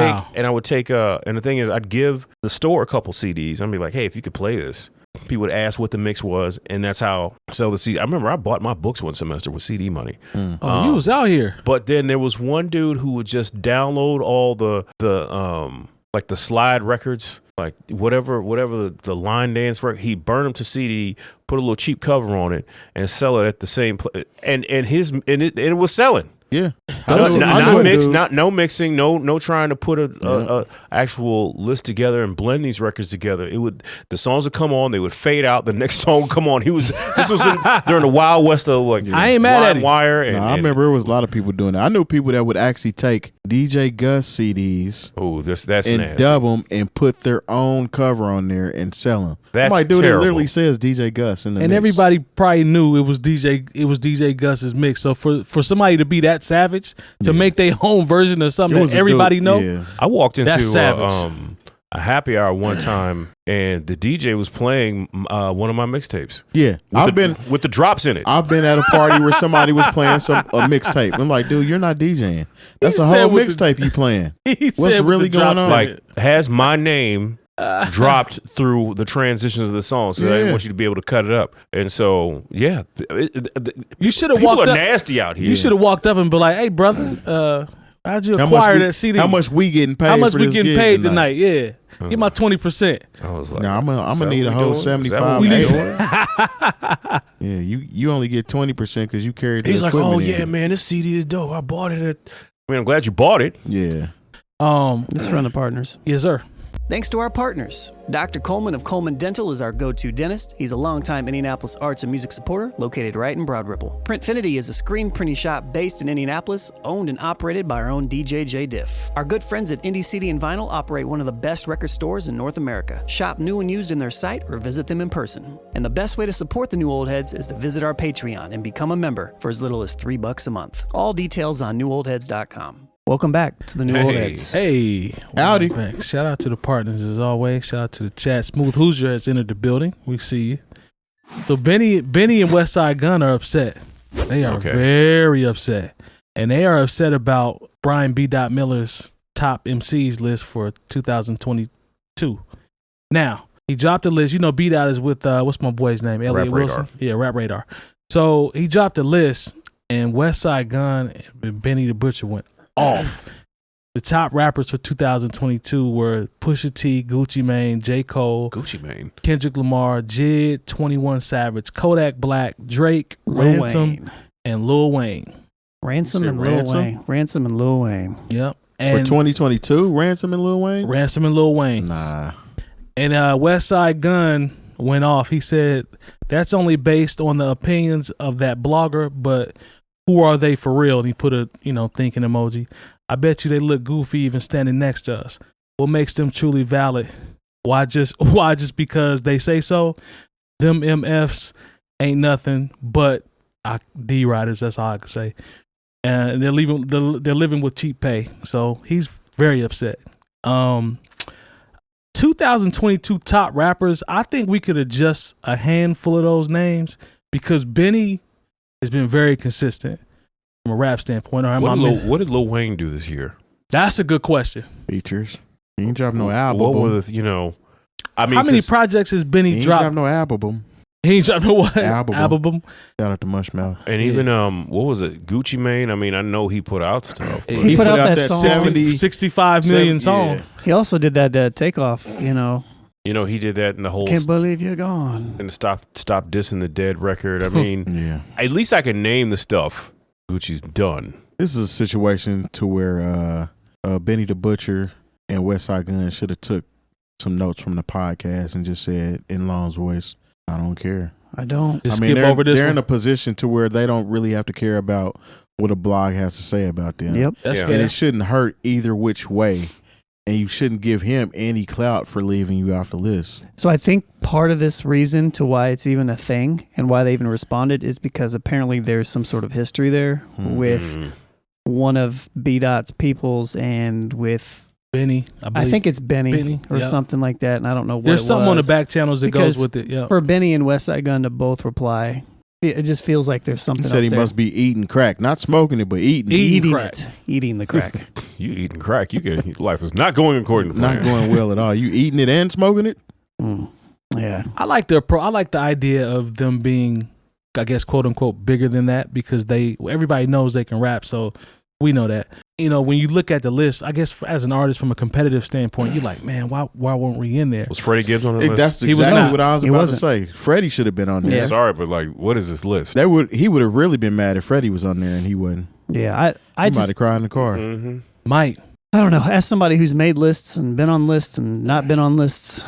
take, and the thing is, I'd give the store a couple CDs. I'd be like, hey, if you could play this. People would ask what the mix was, and that's how I sell the CD. I remember I bought my books one semester with CD money. Oh, you was out here. But then there was one dude who would just download all the like the slide records, like whatever the line dance record. He'd burn them to CD, put a little cheap cover on it, and sell it at the same place. And it was selling. Yeah, no mixing, no trying to put a actual list together and blend these records together. The songs would come on, they would fade out. The next song would come on. This was during the Wild West of I ain't mad at it. Wire. I remember there was a lot of people doing that. I knew people that would actually take DJ Gus CDs. Oh, that's and nasty. dub them and put their own cover on there and sell them. That's my dude terrible. literally says DJ Gus in the and mix. Everybody probably knew it was DJ Gus's mix. So for somebody to be that savage to make their own version of something that everybody know, I walked into a happy hour one time, and the DJ was playing one of my mixtapes. Yeah, I've been with the drops in it. I've been at a party where somebody was playing a mixtape. I'm like, dude, you're not DJing. That's a whole mixtape you playing. What's really going on? Like, has my name dropped through the transitions of the song, so I didn't want you to be able to cut it up. And so, yeah, you should have walked up. People are nasty out here. You should have walked up and be like, "Hey, brother, how'd you acquire that CD? How much we getting paid? How much for we this getting gig paid tonight? Yeah, give my 20%." I was like, "No, I'm gonna need a whole 75." Yeah, you only get 20% because you carried. He's like, "Oh yeah, in. man, this CD is dope. I bought it at." I mean, I'm glad you bought it. Yeah. Let's run the partners. Yes, sir. Thanks to our partners. Dr. Coleman of Coleman Dental is our go-to dentist. He's a longtime Indianapolis arts and music supporter located right in Broad Ripple. Printfinity is a screen printing shop based in Indianapolis, owned and operated by our own DJ Jay Diff. Our good friends at Indie CD and Vinyl operate one of the best record stores in North America. Shop new and used in their site or visit them in person. And the best way to support the New Old Heads is to visit our Patreon and become a member for as little as $3 a month. All details on newoldheads.com. Welcome back to the New Old Heads. Hey, howdy. Back. Shout out to the partners as always. Shout out to the chat. Smooth Hoosier has entered the building. We see you. So Benny and Westside Gunn are upset. They are very upset, and they are upset about Brian B. Miller's top MCs list for 2022. Now he dropped the list. You know, B. is with what's my boy's name? Elliot Wilson. Yeah, Rap Radar. So he dropped the list, and Westside Gunn and Benny the Butcher went off. The top rappers for 2022 were Pusha T, Gucci Mane, J. Cole, Gucci Mane, Kendrick Lamar, Jid, 21 Savage, Kodak Black, Drake, Ransom, and Lil Wayne. Ransom and Lil Wayne. Yep. And for 2022, Ransom and Lil Wayne? Ransom and Lil Wayne. Nah. And Westside Gunn went off. He said, that's only based on the opinions of that blogger, but who are they for real? And he put a, thinking emoji. I bet you they look goofy even standing next to us. What makes them truly valid? Why just because they say so? Them MFs ain't nothing but D riders. That's all I can say. And they're living with cheap pay. So he's very upset. 2022 top rappers. I think we could adjust a handful of those names because Benny has been very consistent from a rap standpoint. What did Lil Wayne do this year? That's a good question. Features. He ain't dropped no album. What was how many projects has Benny he dropped? He ain't dropped no album. He ain't dropped no what? Album. Shout out to Mushmouth. And even what was it? Gucci Mane. I mean, I know he put out stuff. He put out that song. 65 million song. Yeah. He also did that takeoff. He did that in the whole. Can't believe you're gone. And stop dissing the Dead record. I mean, yeah. At least I can name the stuff Gucci's done. This is a situation to where Benny the Butcher and Westside Gunn should have took some notes from the podcast and just said in Long's voice, I don't care. I don't. They're in a position to where they don't really have to care about what a blog has to say about them. Yep. That's And it shouldn't hurt either which way. And you shouldn't give him any clout for leaving you off the list. So I think part of this reason to why it's even a thing and why they even responded is because apparently there's some sort of history there with one of B-Dot's peoples and with Benny. I think it's Benny or something like that. And I don't know what There's something was. on the back channels that goes with it. Yeah. For Benny and Westside Gunn to both reply, it just feels like there's something He said else he there. must be eating crack. Not smoking it, but eating crack. Eating the crack. You eating crack. Life is not going according to plan. Not going well at all. You eating it and smoking it? Yeah. I like the idea of them being, I guess, quote unquote, bigger than that because everybody knows they can rap. So we know that. When you look at the list, I guess as an artist from a competitive standpoint, you're like, man, why weren't we in there? Was Freddie Gibbs on the list? That's exactly what I was about to say. Freddie should have been on there. Yeah. Sorry, but what is this list? He would have really been mad if Freddie was on there and he wasn't. Yeah, I might have cried in the car. Mm-hmm. Might. I don't know. As somebody who's made lists and been on lists and not been on lists,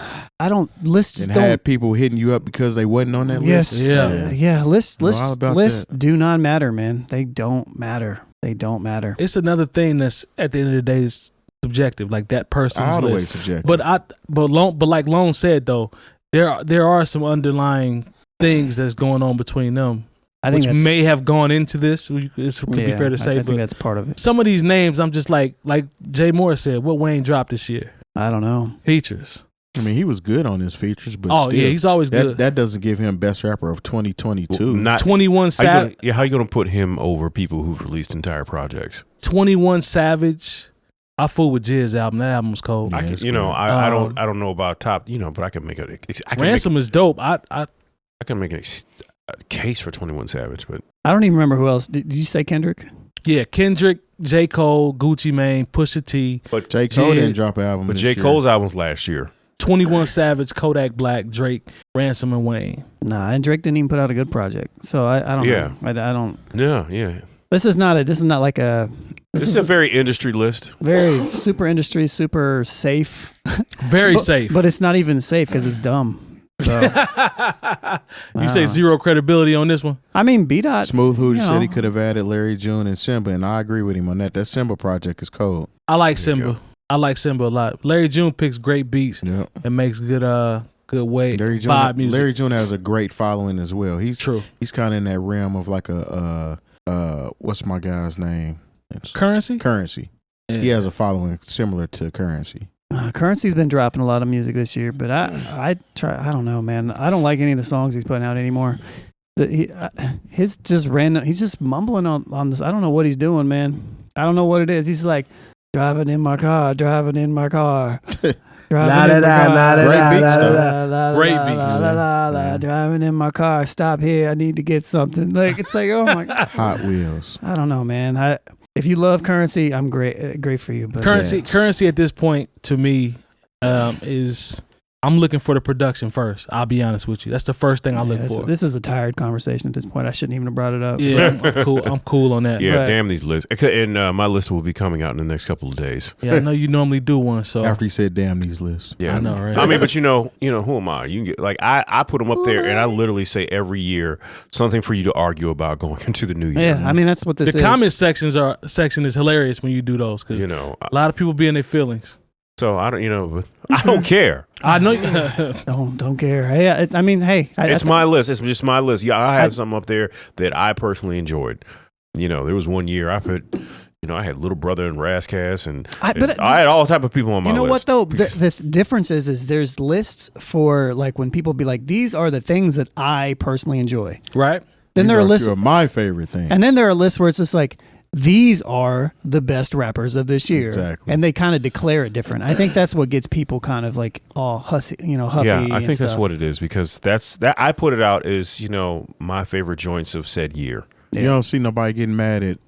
lists And don't. had people hitting you up because they wasn't on that Yes, list. Yeah. Lists do not matter, man. They don't matter. It's another thing that's at the end of the day is subjective, like that person's All the way list. subjective. But like Lone said though, there are some underlying things that's going on between them. I think which may have gone into this. It could be fair to say, I think that's part of it. Some of these names, I'm just like Jay Moore said, what Wayne dropped this year? I don't know. Features. I mean, he was good on his features, but Oh, still, yeah, he's always good. That doesn't give him best rapper of 2022. Not 21 Savage. How you gonna put him over people who've released entire projects? 21 Savage. I fool with Jiz's album. That album was cold. I don't know about top, but I can make Ransom is dope. I can make a case for 21 Savage, but I don't even remember who else. Did you say Kendrick? Yeah, Kendrick, J. Cole, Gucci Mane, Pusha T. But J. Cole didn't drop an album. But this J. year. Cole's album's last year. 21 Savage, Kodak Black, Drake, Ransom, and Wayne. Nah, and Drake didn't even put out a good project. So I don't know. I don't. Yeah. This is not like a. This is a very industry list. Very super industry, super safe. Very safe. But it's not even safe because it's dumb. So you say zero credibility on this one? I mean, B-Dot. Smooth Hootie said he could have added Larry June and Simba, and I agree with him on that. That Simba project is cold. I like Simba. I like Simba a lot. Larry June picks great beats and makes good way vibe music. Larry June has a great following as well. He's true. He's kind of in that realm of like a what's my guy's name? Currency. Yeah. He has a following similar to Currency. Currency's been dropping a lot of music this year, but I don't know, man. I don't like any of the songs he's putting out anymore. He's just random. He's just mumbling on this. I don't know what he's doing, man. I don't know what it is. He's like driving in my car. Great beats. Driving in my car. Stop here. I need to get something. Like it's like, oh my God. Hot Wheels. I don't know, man. If you love Currency, I'm great for you. But Currency at this point to me is I'm looking for the production first. I'll be honest with you. That's the first thing I look for. This is a tired conversation at this point. I shouldn't even have brought it up. Yeah, I'm cool on that. Yeah, but, damn these lists. And my list will be coming out in the next couple of days. Yeah, I know you normally do one. So after you said damn these lists. Yeah, I know, right? I mean, but who am I? You can get like I put them up there, and I literally say every year something for you to argue about going into the new year. Yeah, I mean that's what this is. The comment section is hilarious when you do those because a lot of people be in their feelings. So I don't, I don't care. I know. don't care. Hey, I mean, it's my list. It's just my list. Yeah, I had something up there that I personally enjoyed. There was one year I put, I had Little Brother and Razzcast, and I had all type of people on my list. You know what though? The difference is there's lists for like when people be like, these are the things that I personally enjoy. Right. Then there are lists of my favorite things, and then there are lists where it's just like, these are the best rappers of this year. Exactly. And they kind of declare it different. I think that's what gets people kind of like all huffy. Yeah, I think stuff. that's what it is because that I put it out as, my favorite joints of said year. Yeah. You don't see nobody getting mad at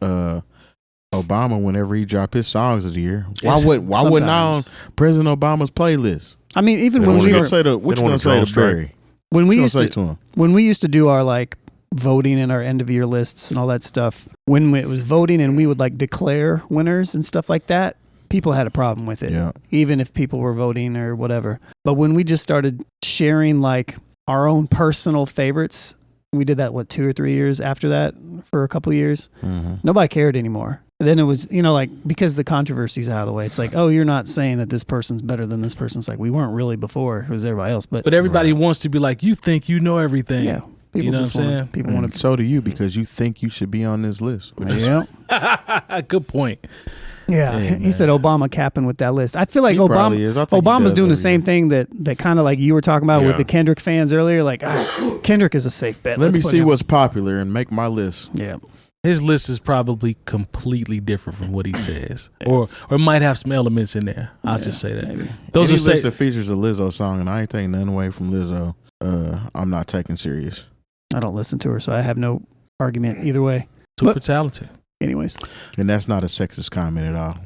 Obama whenever he dropped his songs of the year. Why wouldn't I on President Obama's playlist? I mean, even when what we you were gonna say to what you gonna say to Barry? When we used to do our like voting in our end of year lists and all that stuff, when it was voting and we would like declare winners and stuff like that, people had a problem with it, even if people were voting or whatever. But when we just started sharing like our own personal favorites, we did that 2 or 3 years after that for a couple of years. Nobody cared anymore. And then it was like because the controversy's out of the way, it's like, oh, you're not saying that this person's better than this person. It's like we weren't really before, it was everybody else, but everybody wants to be like, you think you know everything. Yeah. People just want people want to. So do you because you think you should be on this list. Yeah. Good point. Yeah, he said Obama capping with that list. I feel like Obama's doing the same thing that kind of like you were talking about with the Kendrick fans earlier. Like, Kendrick is a safe bet. Let me see what's popular and make my list. Yeah. His list is probably completely different from what he says, or might have some elements in there. I'll just say that. Maybe. Those are list that features a Lizzo song, and I ain't taking nothing away from Lizzo. I'm not taking serious. I don't listen to her, so I have no argument either way. Super talented. Anyways, and that's not a sexist comment at all.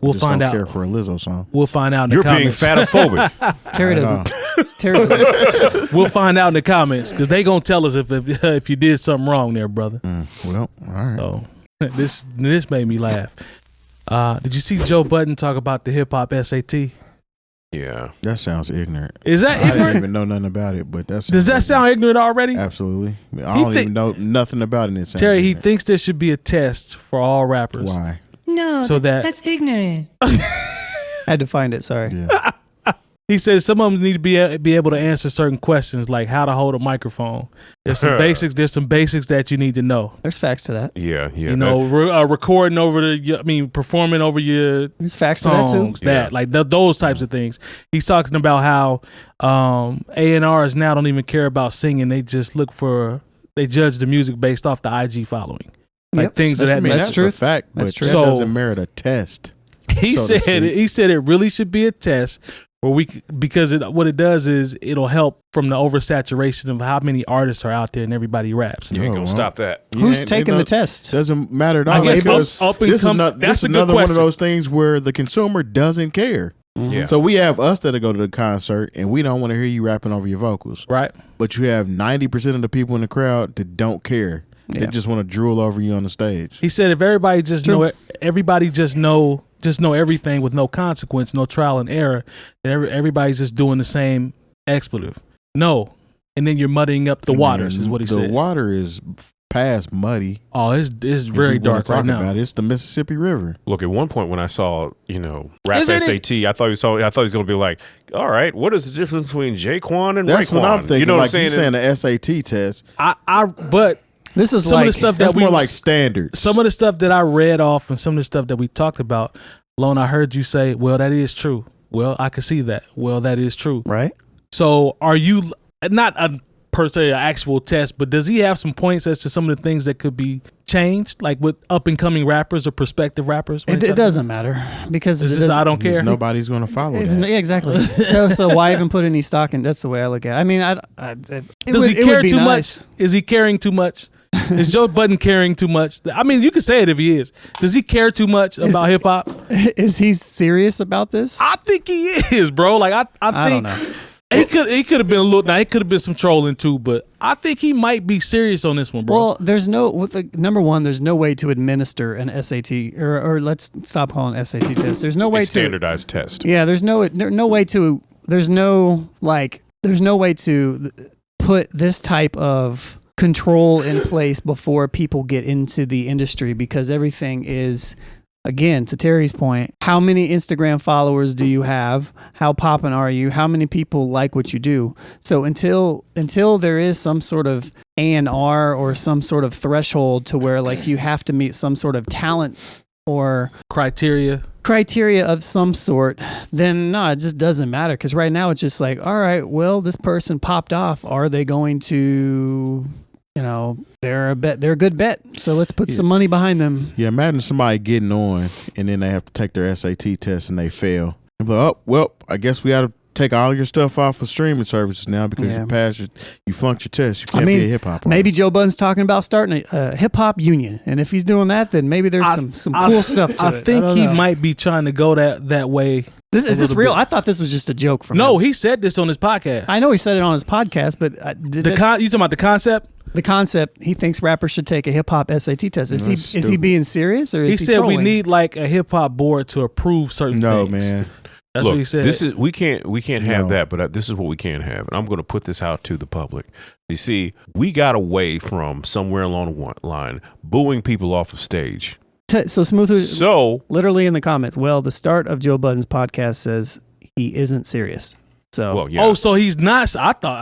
We'll find out. Care for a Lizzo song. We'll find out. In You're the comments. being fatophobic. Terry doesn't. We'll find out in the comments because they gonna tell us if you did something wrong there, brother. Well, all right. So this made me laugh. Did you see Joe Budden talk about the hip hop SAT? Yeah, that sounds ignorant. Is that ignorant? I didn't even know nothing about it, but does that sound ignorant already? Absolutely. I don't even know nothing about it. Terry, he thinks there should be a test for all rappers. Why? No, so that's ignorant. I had to find it. Sorry. Yeah. He says some of them need to be able to answer certain questions, like how to hold a microphone. There's some basics. There's some basics that you need to know. There's facts to that. Yeah. You know, recording over performing over your There's facts songs, to that too. Those types of things. He's talking about how A&Rs now don't even care about singing. They just they judge the music based off the IG following. Like things of that nature. That's a fact, but that doesn't merit a test. He said it really should be a test because what it does is it'll help from the oversaturation of how many artists are out there and everybody raps. You ain't gonna stop that. Who's taking the test? Doesn't matter at all. I guess this is another one of those things where the consumer doesn't care. Yeah. So we have us that go to the concert and we don't want to hear you rapping over your vocals. Right. But you have 90% of the people in the crowd that don't care. Yeah. They just want to drool over you on the stage. He said if everybody just know everything with no consequence, no trial and error, then everybody's just doing the same expletive. No. And then you're muddying up the waters, is what he said. The water is past muddy. Oh, it's very dark right now. It's the Mississippi River. Look, at one point when I saw, rap SAT, I thought he was going to be like, all right, what is the difference between J-Quan and Raekwon? That's what I'm thinking. You know what I'm saying? saying? The SAT test. But this is some of the stuff that's more like standards. Some of the stuff that I read off and some of the stuff that we talked about, Lone, I heard you say, well, that is true. Well, I can see that. Well, that is true. Right. So are you not per se an actual test, but does he have some points as to some of the things that could be changed, like with up and coming rappers or prospective rappers? It doesn't matter because I don't care. Nobody's going to follow that. Yeah, exactly. so why even put any stock in? That's the way I look at it. I mean, does he care too much? Is he caring too much? Is Joe Budden caring too much? I mean, you can say it if he is. Does he care too much about hip hop? Is he serious about this? I think he is, bro. Like I think. Don't know. He could have been a little. Now it could have been some trolling too, but I think he might be serious on this one, bro. Well, there's number one. There's no way to administer an SAT, or let's stop calling it SAT test. There's no way to standardized test. Yeah, there's no way to. There's no way to put this type of control in place before people get into the industry because everything is. Again, to Terry's point, how many Instagram followers do you have? How poppin' are you? How many people like what you do? So until there is some sort of A&R or some sort of threshold to where like you have to meet some sort of talent or criteria of some sort, then no, it just doesn't matter. Because right now it's just like, all right, well, this person popped off. Are they going to... they're a good bet. So let's put some money behind them. Yeah, imagine somebody getting on and then they have to take their SAT test and they fail. And be like, oh, well, I guess we got to take all your stuff off of streaming services now because you flunked your test. You can't be a hip hop artist. Maybe Joe Budden's talking about starting a hip hop union, and if he's doing that, then maybe there's some cool stuff to it. I think he might be trying to go that way. Is this real? I thought this was just a joke from him. No, he said this on his podcast. I know he said it on his podcast, but you talking about the concept? The concept, he thinks rappers should take a hip hop SAT test. Is he being serious or is he said trolling? We need like a hip hop board to approve certain things. No, man. That's what he said. We can't have that, but this is what we can have, and I'm going to put this out to the public. You see, we got away from somewhere along the line booing people off of stage. So Smooth, literally in the comments. Well, the start of Joe Budden's podcast says he isn't serious. So, so he's not. I thought.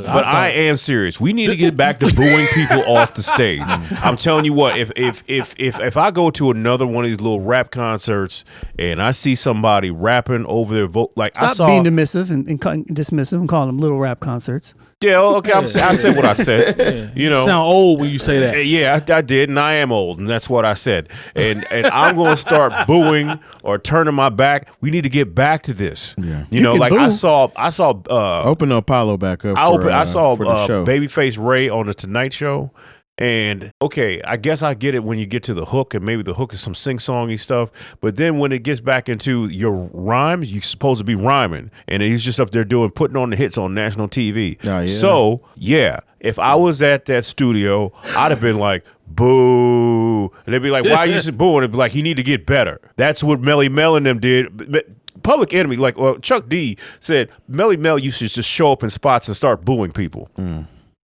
I am serious. We need to get back to booing people off the stage. I'm telling you what. If I go to another one of these little rap concerts and I see somebody rapping over their vote, like stop being dismissive and dismissive and calling them little rap concerts. Yeah, okay. I said what I said. You sound old when you say that. Yeah, I did, and I am old, and that's what I said. And I'm going to start booing or turning my back. We need to get back to this. Yeah, like boo. I saw. Open Apollo back up. I saw for the show. Babyface Ray on the Tonight Show. And okay, I guess I get it when you get to the hook, and maybe the hook is some sing-songy stuff. But then when it gets back into your rhymes, you're supposed to be rhyming, and he's just up there putting on the hits on national TV. Oh, yeah. So if I was at that studio, I'd have been like, boo, and they'd be like, why are you booing? It'd be like, he need to get better. That's what Melly Mel and them did. Public Enemy, Chuck D said, Melly Mel used to just show up in spots and start booing people.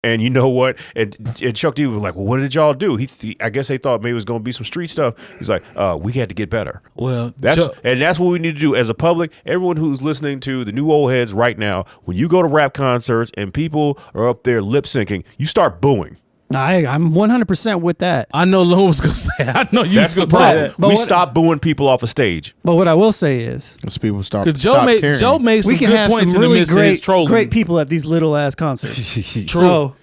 And you know what? And Chuck D was like, well, what did y'all do? I guess they thought maybe it was going to be some street stuff. He's like, we had to get better. Well, that's what we need to do as a public. Everyone who's listening to the new old heads right now, when you go to rap concerts and people are up there lip syncing, you start booing. I'm 100% with that. I know Lou was gonna say. I know you. That's the problem. We stop booing people off a stage. But what I will say is, people stop. Because Joe made some good points in the midst of his trolling. Great people at these little ass concerts. True.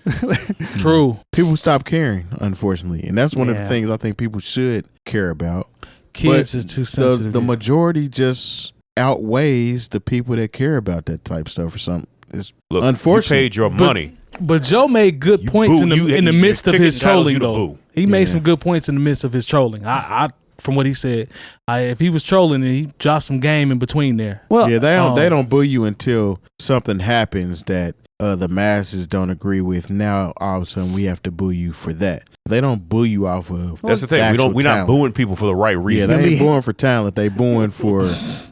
True. People stop caring, unfortunately, and that's one of the things I think people should care about. Kids are too sensitive. The majority just outweighs the people that care about that type stuff or something. It's unfortunate. You paid your money. But Joe made good points in the midst of his trolling, though. He made some good points in the midst of his trolling. I from what he said, if he was trolling, he dropped some game in between there. Well, yeah, they don't boo you until something happens that the masses don't agree with. Now all of a sudden we have to boo you for that. They don't boo you off of. That's the thing. We're not booing people for the right reason. Yeah, they ain't booing for talent. They booing for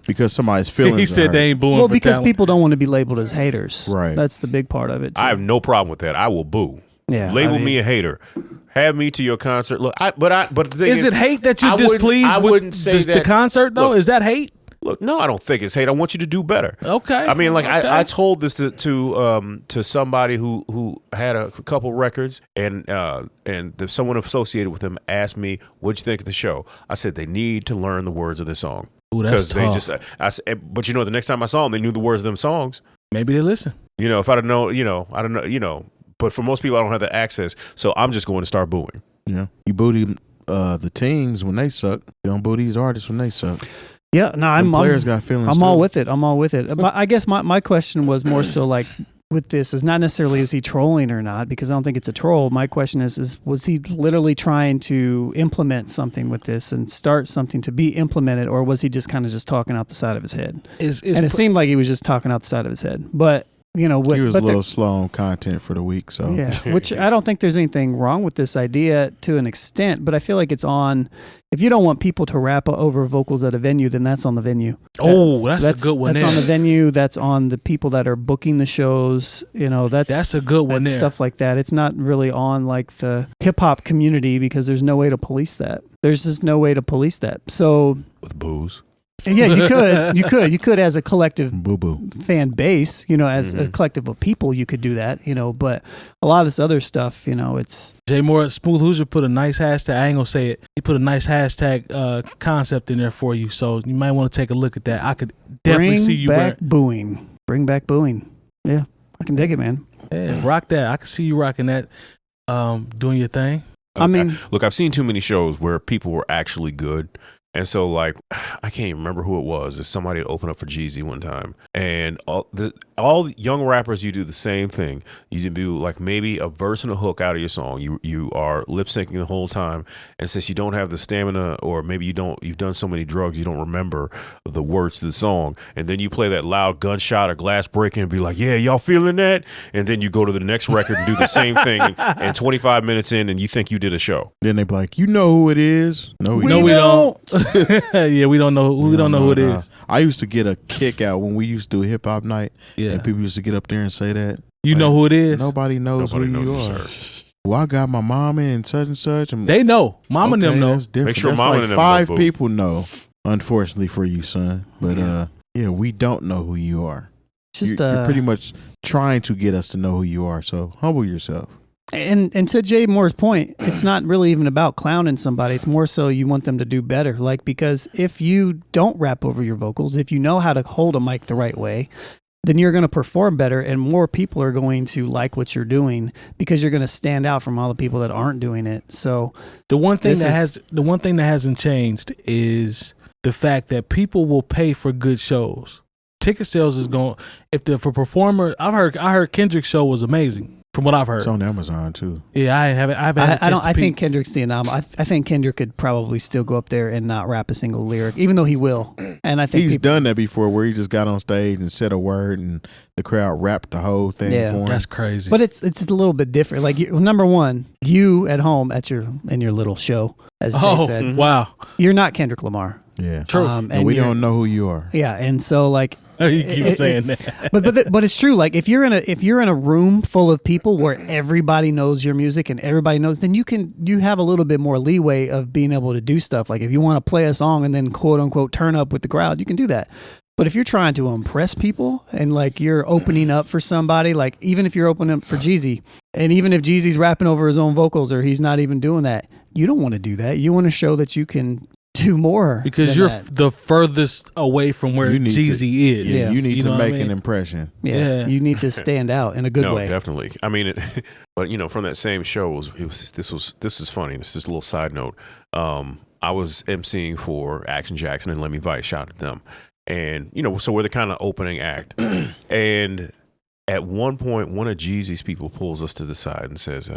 because somebody's feelings. He said they ain't booing. Well, for because talent. people don't want to be labeled as haters. Right. That's the big part of it. Too. I have no problem with that. I will boo. Yeah. Label me a hater. Have me to your concert. Look, but the thing is it hate that you're displeased? I wouldn't say that the concert though. Is that hate? Look, no, I don't think it's hate. I want you to do better. Okay. I mean, I told this to somebody who had a couple records, and someone associated with them asked me, "What'd you think of the show?" I said they need to learn the words of the song. Ooh, that's tough. But the next time I saw them, they knew the words of them songs. Maybe they listen. If I'd have known, I don't know, But for most people, I don't have that access, so I'm just going to start booing. Yeah, you boo the teams when they suck. You don't boo these artists when they suck. Yeah, no, players got feelings. I'm all with it. I guess my question was more so like with this is not necessarily is he trolling or not, because I don't think it's a troll. My question is was he literally trying to implement something with this and start something to be implemented, or was he just kind of just talking out the side of his head? And it seemed like he was just talking out the side of his head, but. He was a little slow on content for the week, so yeah. Which I don't think there's anything wrong with this idea to an extent, but I feel like it's on. If you don't want people to rap over vocals at a venue, then that's on the venue. Oh, that's a good one. That's on the venue. That's on the people that are booking the shows. That's a good one. Stuff like that. It's not really on like the hip hop community because there's no way to police that. There's just no way to police that. So with booze. Yeah, you could as a collective fan base, as a collective of people, you could do that, but a lot of this other stuff, it's Jay Moore Smooth Hoosier put a nice hashtag. I ain't gonna say it. He put a nice hashtag concept in there for you, so you might want to take a look at that. I could definitely see you Bring back booing. Yeah, I can dig it, man. Yeah, rock that. I can see you rocking that, doing your thing. I mean, look, I've seen too many shows where people were actually good. And so, I can't even remember who it was. There's somebody opened up for Jeezy one time. And all young rappers, you do the same thing. You do, maybe a verse and a hook out of your song. You are lip-syncing the whole time. And since you don't have the stamina, or maybe you've done so many drugs, you don't remember the words to the song. And then you play that loud gunshot or glass breaking and be like, yeah, y'all feeling that? And then you go to the next record and do the same thing. And 25 minutes in, and you think you did a show. Then they be like, you know who it is? No, we don't. Yeah, we don't know. We don't know who it is. I used to get a kick out when we used to do hip hop night. Yeah, and people used to get up there and say that. You know who it is? Nobody knows who you are. Well, I got my mama and such and such. And they know. Mama and them know. That's different. Make sure that's mama like and them 5 know, people know. Unfortunately for you, son. But we don't know who you are. You're pretty much trying to get us to know who you are. So humble yourself. And to Jay Moore's point, it's not really even about clowning somebody. It's more so you want them to do better. Because if you don't rap over your vocals, if you know how to hold a mic the right way, then you're going to perform better, and more people are going to like what you're doing because you're going to stand out from all the people that aren't doing it. So the one thing that hasn't changed is the fact that people will pay for good shows. Ticket sales is going. For a performer, I heard Kendrick's show was amazing. From what I've heard, it's on Amazon too. Yeah, I haven't. I think Kendrick's the anomaly. I think Kendrick could probably still go up there and not rap a single lyric, even though he will. And I think he's done that before, where he just got on stage and said a word, and the crowd rapped the whole thing for him. That's crazy. But it's a little bit different. Number one, you at home in your little show, as Jay said. Wow, you're not Kendrick Lamar. Yeah. True. And we don't know who you are. Yeah, and so like You keep saying that. but it's true. Like if you're in a room full of people where everybody knows your music and everybody knows, then you have a little bit more leeway of being able to do stuff. Like if you want to play a song and then quote unquote turn up with the crowd, you can do that. But if you're trying to impress people and like you're opening up for somebody, like even if you're opening up for Jeezy, and even if Jeezy's rapping over his own vocals or he's not even doing that, you don't want to do that. You want to show that you can do more because you're the furthest away from where Jeezy is. Yeah, you need to make an impression. Yeah, you need to stand out in a good way. Definitely. I mean, but from that same show, this is funny. This is a little side note. I was emceeing for Action Jackson and Lemmy Vice. Shout out to them. And so we're the kind of opening act. And at one point, one of Jeezy's people pulls us to the side and says,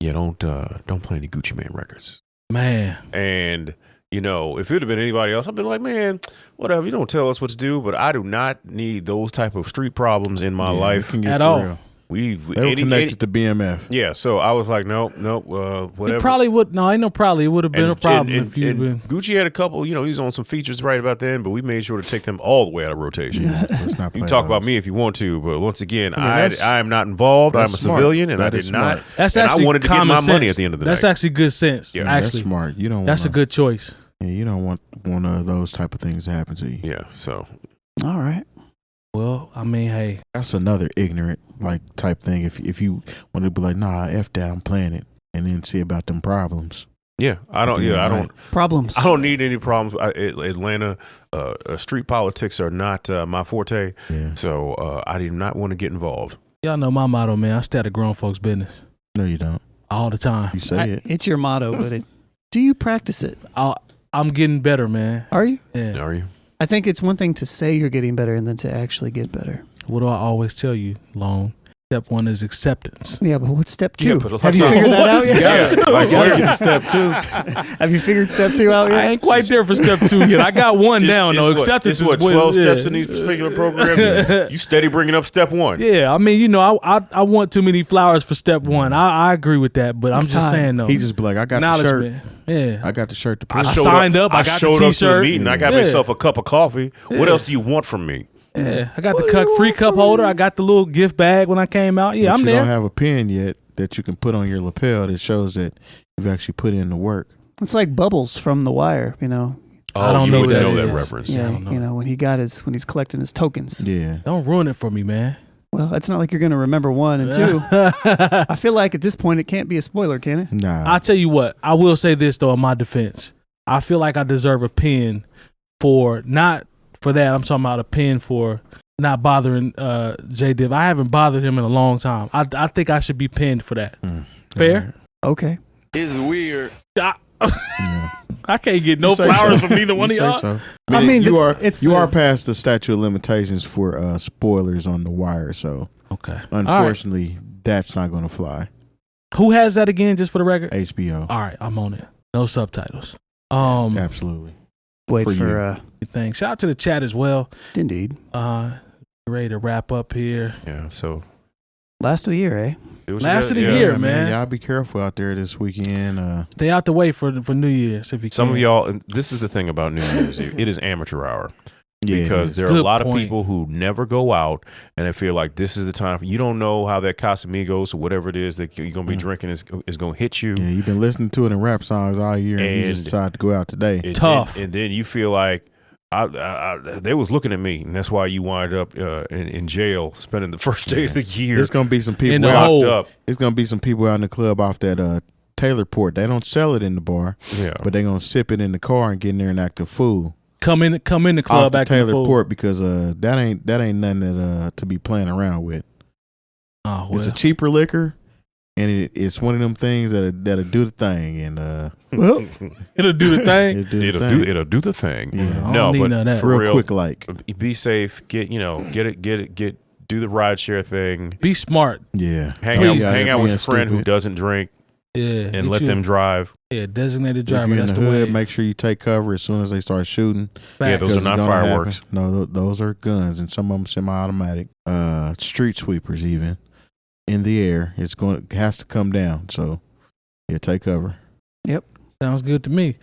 don't play any Gucci Mane records, man." And if it would have been anybody else, I'd be like, man, whatever. You don't tell us what to do, but I do not need those type of street problems in my life at all. Real. They were connected to BMF. Yeah, so I was like, nope, whatever. It probably would. No, I know. Probably it would have been a problem if you. Gucci had a couple. He was on some features right about then, but we made sure to take them all the way out of rotation. Let's not you can talk about me if you want to, but once again, I am not involved. I'm a civilian, and I did not. That's actually I wanted to get my sense. money at the end of the That's night. actually good sense. Yeah, actually, that's smart. You don't. That's a good choice. Yeah, you don't want one of those type of things to happen to you. Yeah. So. All right. Well, I mean, hey, that's another ignorant type thing. If you want to be like, nah, F that, I'm playing it, and then see about them problems. Yeah, I don't problems. I don't need any problems. Atlanta street politics are not my forte. Yeah. So I did not want to get involved. Y'all know my motto, man. I stay out of grown folks' business. No, you don't. All the time. You say it. It's your motto, but do you practice it? I'm getting better, man. Are you? Yeah. Are you? I think it's one thing to say you're getting better and then to actually get better. What do I always tell you, Lone? Step one is acceptance. Yeah, but what's step two? Yeah, have you figured that out yet? You gotta get to step two. Have you figured step two out yet? I ain't quite there for step two yet. I got one down though. Acceptance is 12 steps in these particular programs. You steady bringing up step one. Yeah, I mean, I want too many flowers for step one. I agree with that, but I'm just saying though. He just be like, I got the shirt. Yeah, I got the shirt to prove. I signed up. I got showed the up to the t-shirt. meeting. I got myself a cup of coffee. What else do you want from me? Yeah, I got the free cup holder. I got the little gift bag when I came out. Yeah, but I'm there. You don't have a pin yet that you can put on your lapel that shows that you've actually put in the work. It's like Bubbles from The Wire, Oh, I don't know that reference. Yeah, when he's collecting his tokens. Yeah. Don't ruin it for me, man. Well, it's not like you're going to remember one and two. I feel like at this point it can't be a spoiler, can it? Nah. I'll tell you what. I will say this though in my defense. I feel like I deserve a pin for not for that. I'm talking about a pin for not bothering Jay Diff. I haven't bothered him in a long time. I think I should be pinned for that. Fair? Okay. It's weird. I can't get no flowers from neither one of y'all. So. I mean, you are past the statute of limitations for spoilers on The Wire. So okay, unfortunately, that's not going to fly. Who has that again? Just for the record, HBO. All right, I'm on it. No subtitles. Absolutely. Wait for thing. Shout out to the chat as well. Indeed. Ready to wrap up here. Yeah. So last of the year, eh? Last of the year, man. Y'all be careful out there this weekend. Stay out the way for New Year's if you can. Some of y'all, and this is the thing about New Year's Eve. It is amateur hour. Yeah, because there are a lot of people who never go out and they feel like this is the time. You don't know how that Casamigos or whatever it is that you're going to be drinking is going to hit you. Yeah, you've been listening to it in rap songs all year and you just decided to go out today. Tough. And then you feel like, they was looking at me, and that's why you wind up in jail spending the first day of the year. There's going to be some people locked up. It's going to be some people out in the club off that Taylor Port. They don't sell it in the bar, but they're going to sip it in the car and get in there and act a fool. Come in the club off the acting Taylor fool. Port because that ain't nothing that to be playing around with. Oh, well. It's a cheaper liquor, and it's one of them things that'll do the thing, and well, it'll do the thing. It'll do the thing. Yeah. No, but none of that. for real real, quick, like be safe. Get it. Do the ride share thing. Be smart. Yeah, hang out with a friend who doesn't drink. Yeah, and let them drive. Yeah, designated driver. If you're that's in the hood, way. make sure you take cover as soon as they start shooting. Yeah, those are not fireworks. No, those are guns, and some of them semi-automatic. Street sweepers, even in the air, has to come down. So, yeah, take cover. Yep, sounds good to me.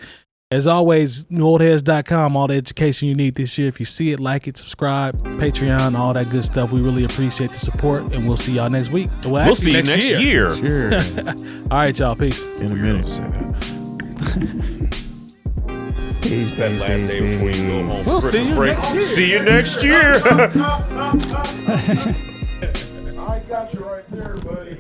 As always, Knwxledge.com, all the education you need this year. If you see it, like it, subscribe, Patreon, all that good stuff. We really appreciate the support, and we'll see y'all next week. We'll see you next year. Sure. All right, y'all. Peace. In a minute. Peace. We'll see you next year. See you next year. I got you right there, buddy.